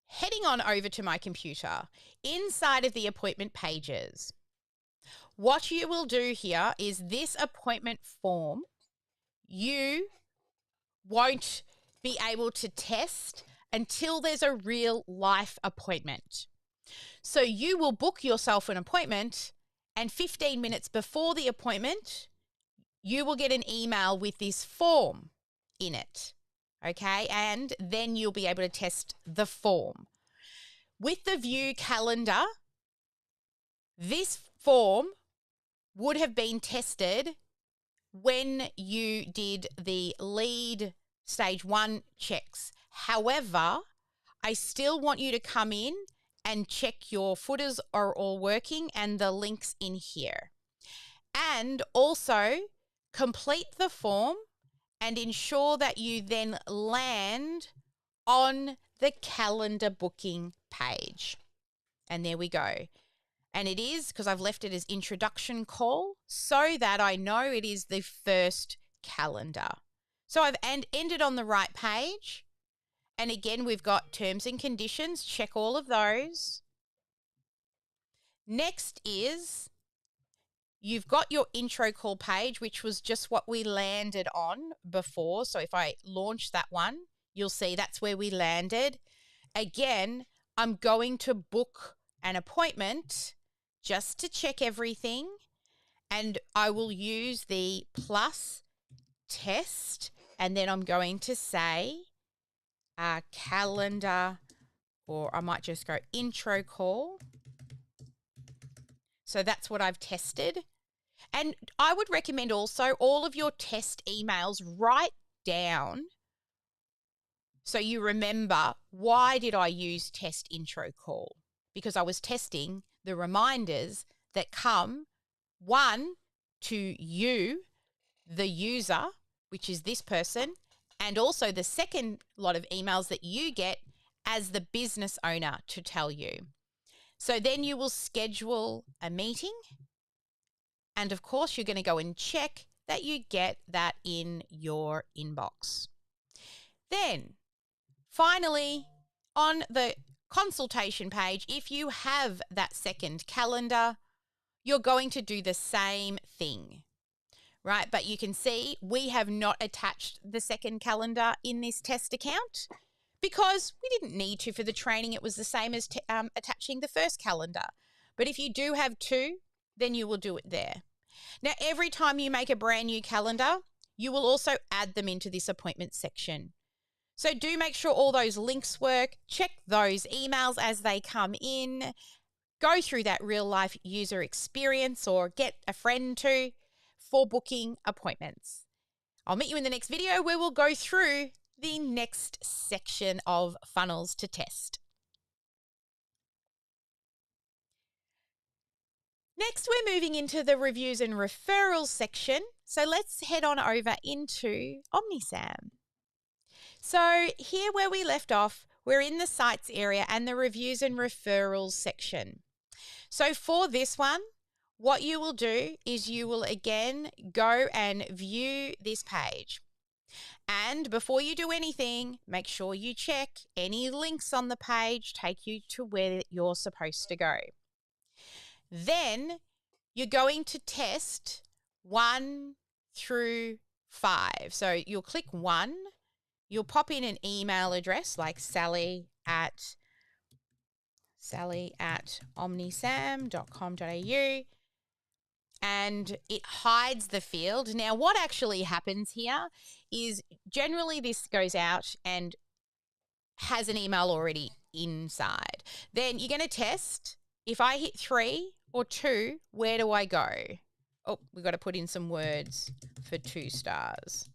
heading on over to my computer, inside of the appointment pages, what you will do here is this appointment form, you won't be able to test until there's a real life appointment. So you will book yourself an appointment, and 15 minutes before the appointment, you will get an email with this form in it, okay? And then you'll be able to test the form. With the view calendar, this form would have been tested when you did the lead stage 1 checks. However, I still want you to come in and check your footers are all working and the links in here. And also complete the form and ensure that you then land on the calendar booking page. And there we go. And it is, because I've left it as introduction call, so that I know it is the first calendar. So I've ended on the right page. And again, we've got terms and conditions. Check all of those. Next is you've got your intro call page, which was just what we landed on before. So if I launch that one, you'll see that's where we landed. Again, I'm going to book an appointment just to check everything. And I will use the plus test. And then I'm going to say calendar, or I might just go intro call. So that's what I've tested. And I would recommend also all of your test emails, write down so you remember, why did I use test intro call? Because I was testing the reminders that come, one, to you, the user, which is this person, and also the second lot of emails that you get as the business owner to tell you. So then you will schedule a meeting, and of course you're going to go and check that you get that in your inbox. Then finally, on the consultation page, if you have that second calendar, you're going to do the same thing, right? But you can see we have not attached the second calendar in this test account because we didn't need to for the training. It was the same as attaching the first calendar. But if you do have two, then you will do it there. Now, every time you make a brand new calendar, you will also add them into this appointment section. So do make sure all those links work. Check those emails as they come in. Go through that real life user experience, or get a friend to, for booking appointments. I'll meet you in the next video where we'll go through the next section of funnels to test. Next, we're moving into the reviews and referrals section. So let's head on over into OmniSAM. So here where we left off, we're in the sites area and the reviews and referrals section. So for this one, what you will do is you will again go and view this page. And before you do anything, make sure you check any links on the page take you to where you're supposed to go. Then you're going to test 1 through 5. So you'll click 1. You'll pop in an email address like Sally at omnisam.com.au, and it hides the field. Now, what actually happens here is generally this goes out and has an email already inside. Then you're going to test, if I hit 3 or 2, where do I go? Oh, we've got to put in some words for 2 stars.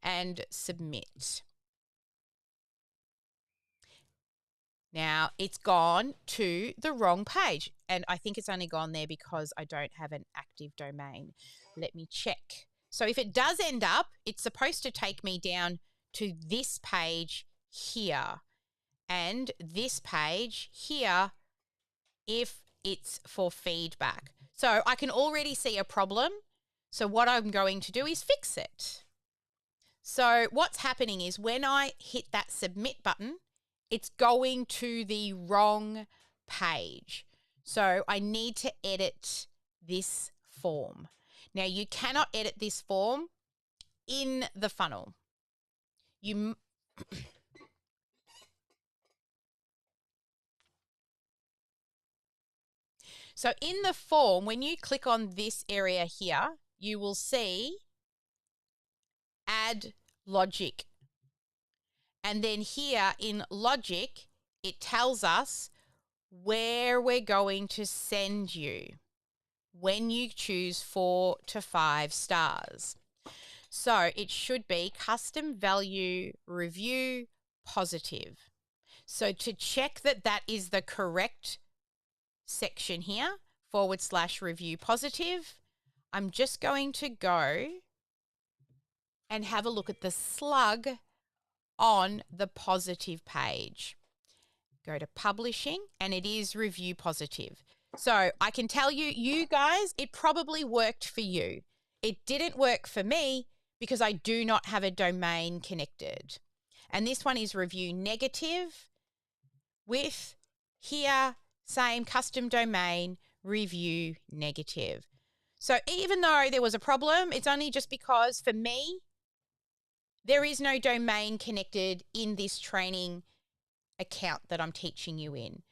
And submit. Now, it's gone to the wrong page, and I think it's only gone there because I don't have an active domain. Let me check. So if it does end up, it's supposed to take me down to this page here and this page here if it's for feedback. So I can already see a problem. So what I'm going to do is fix it. So what's happening is when I hit that submit button, it's going to the wrong page. So I need to edit this form. Now, you cannot edit this form in the funnel. So in the form, when you click on this area here, you will see add logic. And then here in logic, it tells us where we're going to send you when you choose 4 to 5 stars. So it should be custom value review positive. So to check that that is the correct section here, / review positive, I'm just going to go and have a look at the slug on the positive page. Go to publishing, and it is review positive. So I can tell you, you guys, it probably worked for you. It didn't work for me because I do not have a domain connected. And this one is review negative with here, same custom domain, review negative. So even though there was a problem, it's only just because for me, there is no domain connected in this training account that I'm teaching you in.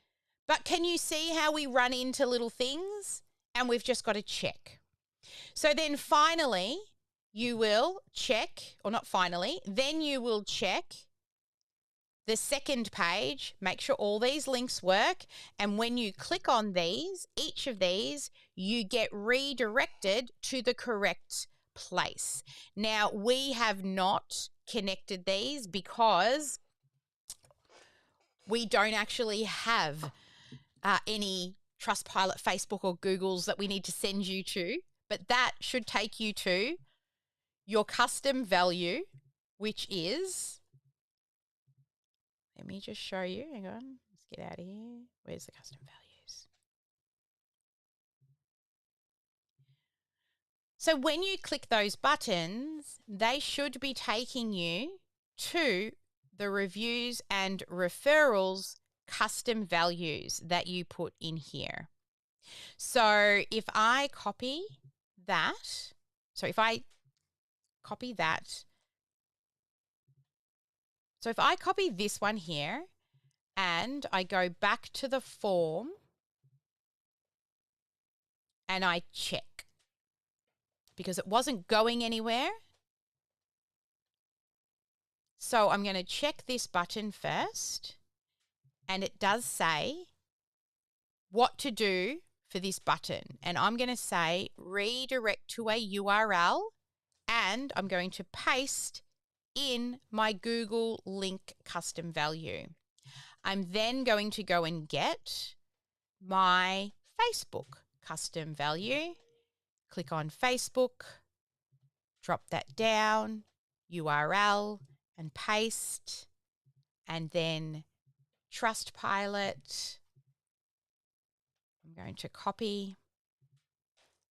But can you see how we run into little things and we've just got to check? So then finally, you will check, or not finally, then you will check the second page, make sure all these links work. And when you click on these, each of these, you get redirected to the correct place. Now, we have not connected these because we don't actually have any Trustpilot, Facebook, or Googles that we need to send you to, but that should take you to your custom value, which is, let me just show you. Hang on, let's get out of here. Where's the custom values? So when you click those buttons, they should be taking you to the reviews and referrals custom values that you put in here. So if I copy that, so if I copy this one here and I go back to the form and I check because it wasn't going anywhere. So I'm going to check this button first, and it does say what to do for this button. And I'm going to say redirect to a URL, and I'm going to paste in my Google link custom value. I'm then going to go and get my Facebook custom value. Click on Facebook, drop that down, URL, and paste, and then Trustpilot. I'm going to copy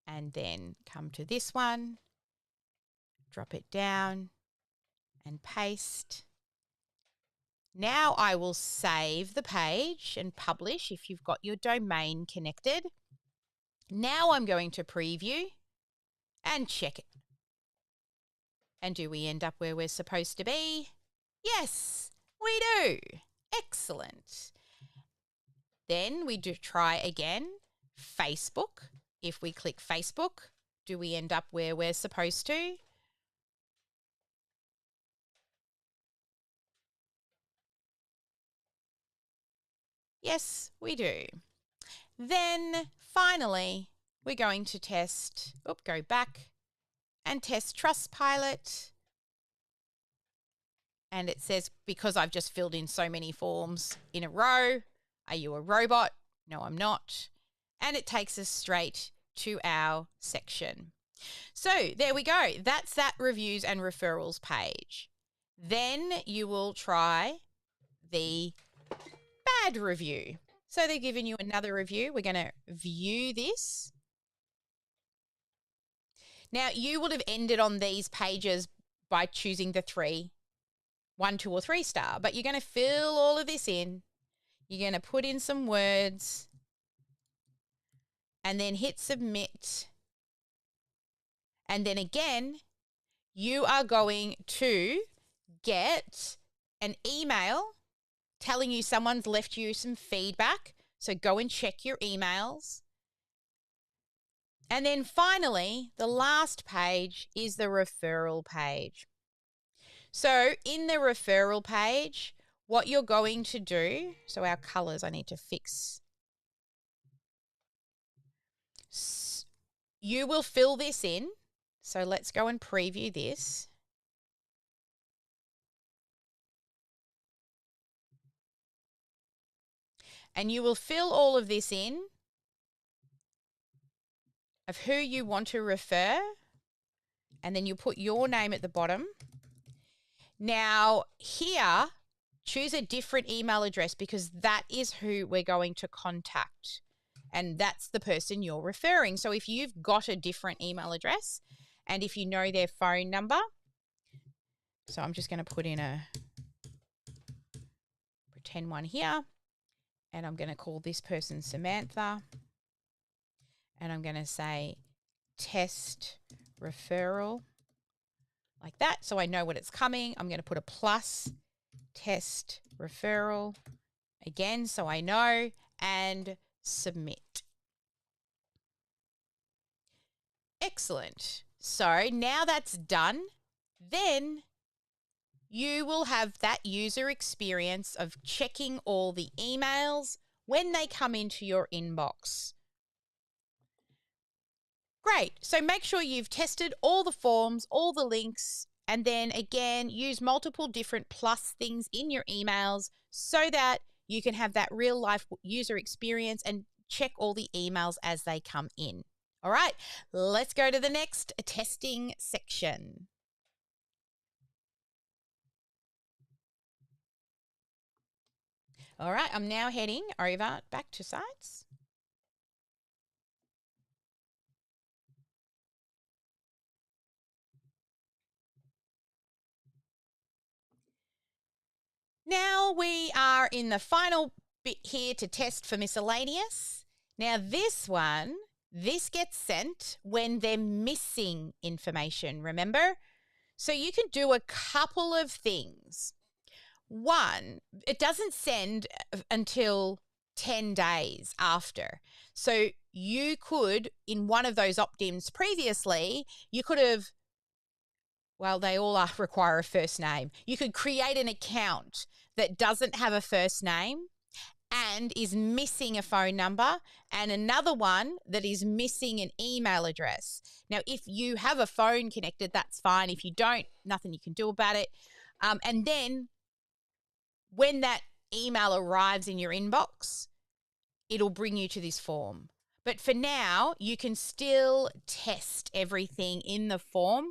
and then come to this one, drop it down and paste. Now I will save the page and publish if you've got your domain connected. Now I'm going to preview and check it. And do we end up where we're supposed to be? Yes, we do. Excellent. Then we do try again. Facebook. If we click Facebook, do we end up where we're supposed to? Yes, we do. Then finally, we're going to test, go back and test Trustpilot. And it says, because I've just filled in so many forms in a row, are you a robot? No, I'm not. And it takes us straight to our section. So there we go. That's that reviews and referrals page. Then you will try the bad review. So they're giving you another review. We're going to view this. Now, you would have ended on these pages by choosing the 3, 1, 2, or 3 star, but you're going to fill all of this in. You're going to put in some words and then hit submit. And then again, you are going to get an email telling you someone's left you some feedback. So go and check your emails. And then finally, the last page is the referral page. So in the referral page, what you're going to do, so our colors I need to fix. You will fill this in. So let's go and preview this. And you will fill all of this in of who you want to refer. And then you put your name at the bottom. Now here, choose a different email address because that is who we're going to contact. And that's the person you're referring. So if you've got a different email address and if you know their phone number, so I'm just going to put in a pretend one here. And I'm going to call this person Samantha. And I'm going to say test referral like that. So I know what it's coming. I'm going to put a plus test referral again so I know and submit. Excellent. So now that's done. Then you will have that user experience of checking all the emails when they come into your inbox. Great. So make sure you've tested all the forms, all the links, and then again, use multiple different plus things in your emails so that you can have that real life user experience and check all the emails as they come in. All right, let's go to the next testing section. All right, I'm now heading over back to sites. Now we are in the final bit here to test for miscellaneous. Now this one, this gets sent when they're missing information, remember? So you can do a couple of things. One, it doesn't send until 10 days after. So you could, in one of those opt-ins previously, you could have, well, they all require a first name. You could create an account that doesn't have a first name and is missing a phone number, and another one that is missing an email address. Now, if you have a phone connected, that's fine. If you don't, nothing you can do about it. And then when that email arrives in your inbox, it'll bring you to this form. But for now, you can still test everything in the form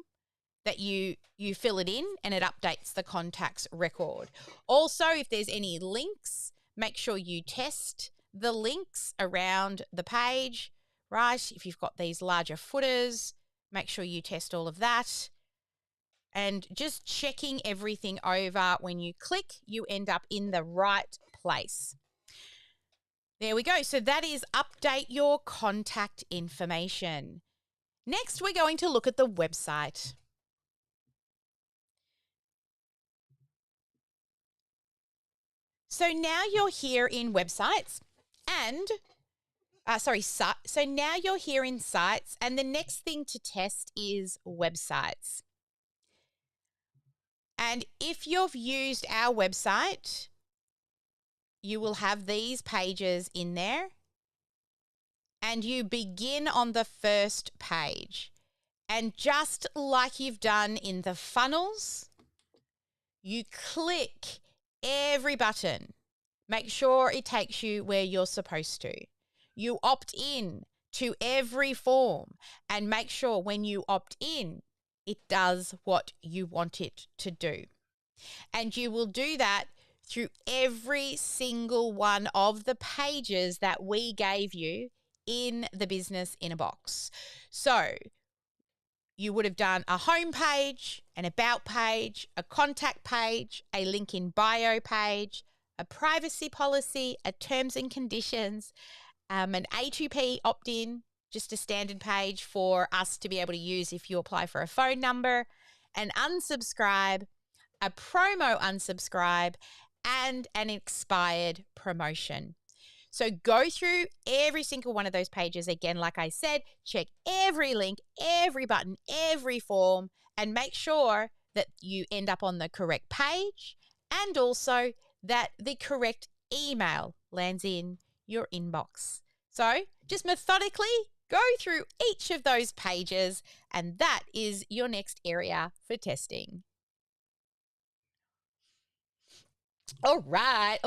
that you fill it in, and it updates the contacts record. Also, if there's any links, make sure you test the links around the page, right? If you've got these larger footers, make sure you test all of that. And just checking everything over. When you click, you end up in the right place. There we go. So that is update your contact information. Next, we're going to look at the website. So now you're here in websites and, so now you're here in sites, and the next thing to test is websites. And if you've used our website, you will have these pages in there, and you begin on the first page. And just like you've done in the funnels, you click every button. Make sure it takes you where you're supposed to. You opt in to every form and make sure when you opt in, it does what you want it to do. And you will do that through every single one of the pages that we gave you in the business in a box. So you would have done a home page, an about page, a contact page, a link in bio page, a privacy policy, a terms and conditions, an A2P opt-in, just a standard page for us to be able to use if you apply for a phone number, an unsubscribe, a promo unsubscribe, and an expired promotion. So go through every single one of those pages again, like I said, check every link, every button, every form, and make sure that you end up on the correct page and also that the correct email lands in your inbox. So just methodically go through each of those pages, and that is your next area for testing. All right.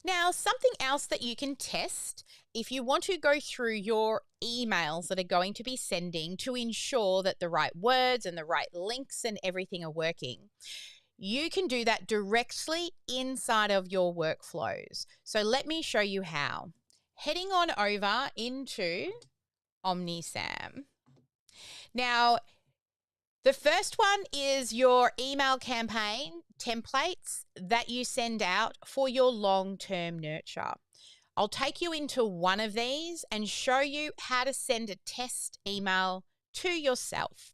Now, something else that you can test if you want to go through your emails that are going to be sending to ensure that the right words and the right links and everything are working, you can do that directly inside of your workflows. So let me show you how. Heading on over into OmniSAM. Now, the first one is your email campaign templates that you send out for your long-term nurture. I'll take you into one of these and show you how to send a test email to yourself.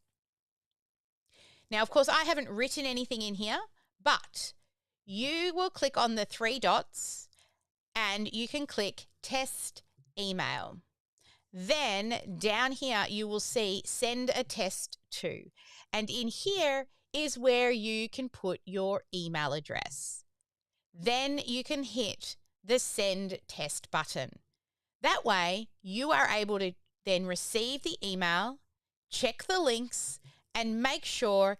Now, of course, I haven't written anything in here, but you will click on the three dots and you can click test email. Then down here, you will see send a test to. And in here is where you can put your email address. Then you can hit the send test button. That way, you are able to then receive the email, check the links, and make sure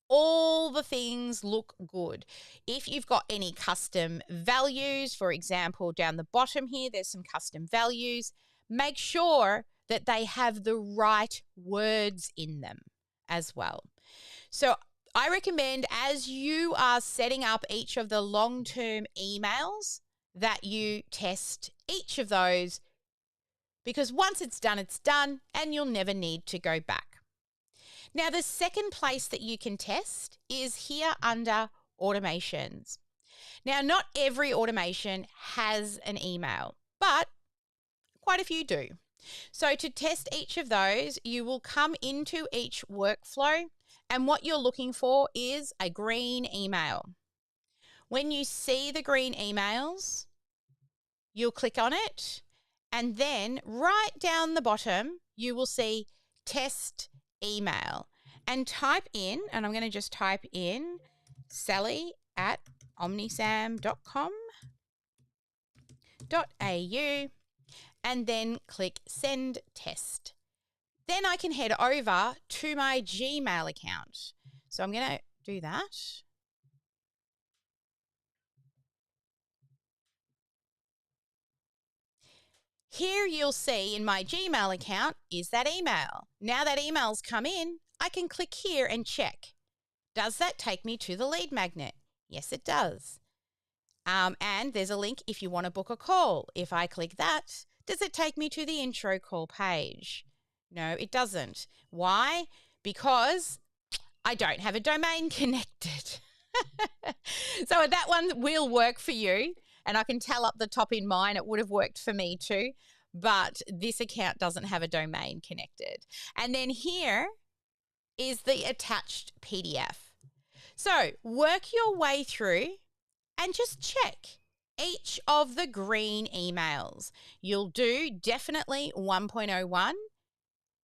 all the things look good. If you've got any custom values, for example, down the bottom here, there's some custom values. Make sure that they have the right words in them as well. So I recommend as you are setting up each of the long-term emails that you test each of those, because once it's done and you'll never need to go back. Now, the second place that you can test is here under automations. Now, not every automation has an email, but quite a few do. So to test each of those, you will come into each workflow, and what you're looking for is a green email. When you see the green emails, you'll click on it, and then right down the bottom, you will see test email, and type in, and I'm going to just type in sally@omnisam.com.au, and then click send test. Then I can head over to my Gmail account. So I'm going to do that. Here you'll see in my Gmail account is that email. Now that email's come in, I can click here and check. Does that take me to the lead magnet? Yes, it does. And there's a link if you want to book a call. If I click that, does it take me to the intro call page? No, it doesn't. Why? Because I don't have a domain connected. So that one will work for you. And I can tell up the top in mine, it would have worked for me too. But this account doesn't have a domain connected. And then here is the attached PDF. So work your way through and just check each of the green emails. You'll do definitely 1.01.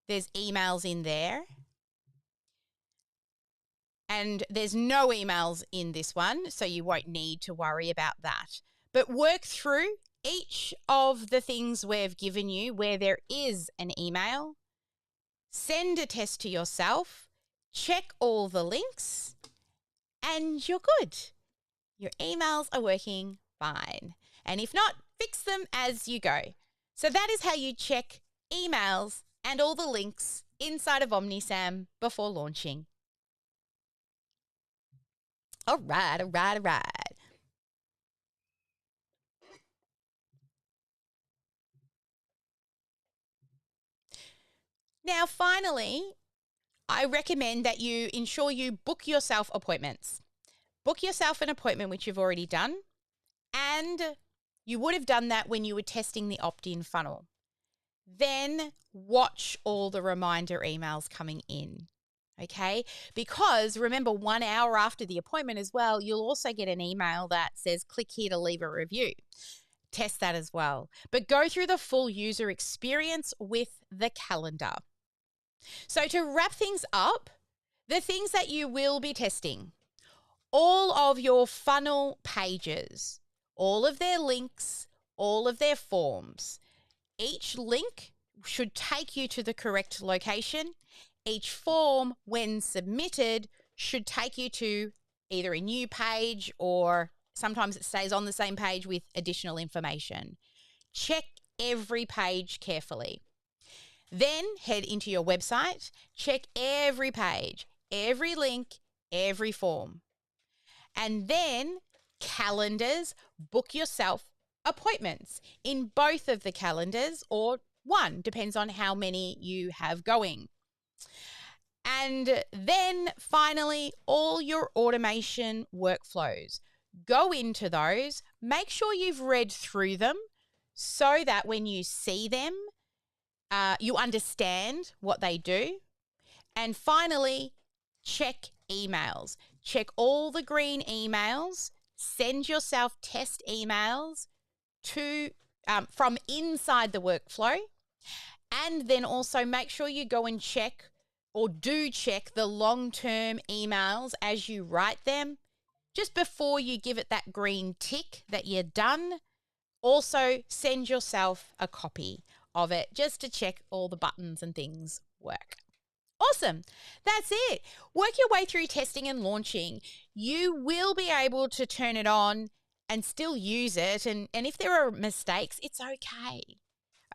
There's emails in there. And there's no emails in this one, so you won't need to worry about that. But work through each of the things we've given you where there is an email. Send a test to yourself. Check all the links. And you're good. Your emails are working fine. And if not, fix them as you go. So that is how you check emails and all the links inside of OmniSAM before launching. All right. Now, finally, I recommend that you ensure you book yourself appointments. Book yourself an appointment, which you've already done, and you would have done that when you were testing the opt-in funnel. Then watch all the reminder emails coming in, okay? Because remember, 1 hour after the appointment as well, you'll also get an email that says, click here to leave a review. Test that as well. But go through the full user experience with the calendar. So to wrap things up, the things that you will be testing, all of your funnel pages, all of their links, all of their forms. Each link should take you to the correct location. Each form, when submitted, should take you to either a new page or sometimes it stays on the same page with additional information. Check every page carefully. Then head into your website, check every page, every link, every form. And then calendars, book yourself appointments in both of the calendars or one, depends on how many you have going. And then finally, all your automation workflows. Go into those, make sure you've read through them so that when you see them, you understand what they do. And finally, check emails. Check all the green emails. Send yourself test emails to from inside the workflow. And then also make sure you go and check or do check the long-term emails as you write them. Just before you give it that green tick that you're done, also send yourself a copy of it just to check all the buttons and things work. Awesome. That's it. Work your way through testing and launching. You will be able to turn it on and still use it. And if there are mistakes, it's okay.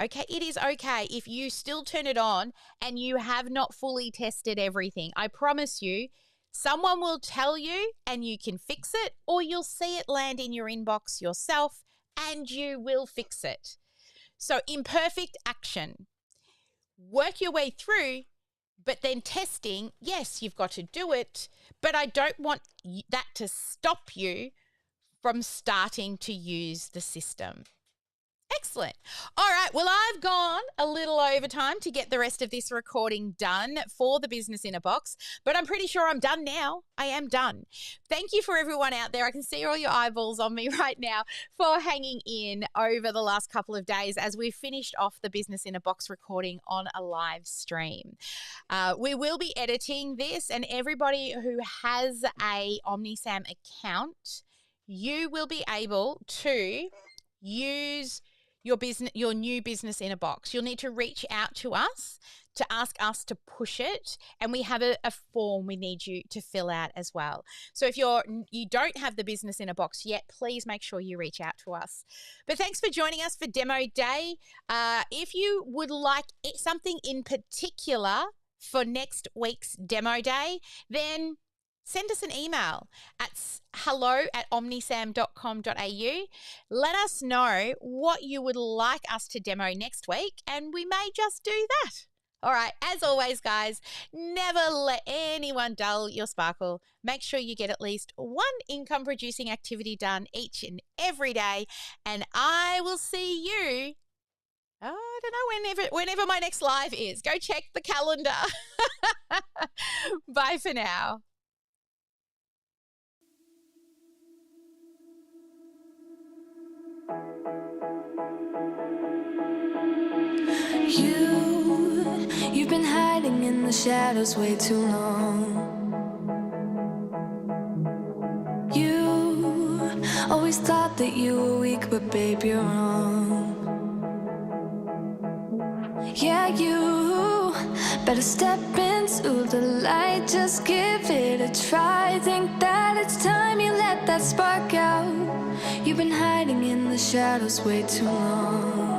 Okay, it is okay if you still turn it on and you have not fully tested everything. I promise you, someone will tell you and you can fix it, or you'll see it land in your inbox yourself and you will fix it. So imperfect action. Work your way through, but then testing, yes, you've got to do it, but I don't want that to stop you from starting to use the system. Excellent. All right. Well, I've gone a little over time to get the rest of this recording done for the Business in a Box, but I'm pretty sure I'm done now. I am done. Thank you for everyone out there. I can see all your eyeballs on me right now for hanging in over the last couple of days as we finished off the Business in a Box recording on a live stream. We will be editing this, and everybody who has a OmniSAM account, you will be able to use your new business in a box. You'll need to reach out to us to ask us to push it, and we have a form we need you to fill out as well. So if you don't have the business in a box yet, please make sure you reach out to us. But thanks for joining us for Demo Day. If you would like something in particular for next week's Demo Day, then send us an email at hello@omnisam.com.au. Let us know what you would like us to demo next week, and we may just do that. All right, as always, guys, never let anyone dull your sparkle. Make sure you get at least one income producing activity done each and every day. And I will see you, I don't know, whenever my next live is. Go check the calendar. Bye for now. You've been hiding in the shadows way too long. You always thought that you were weak, but babe, you're wrong. Yeah, you better step into the light, just give it a try. Think that it's time you let that spark out. You've been hiding in the shadows way too long.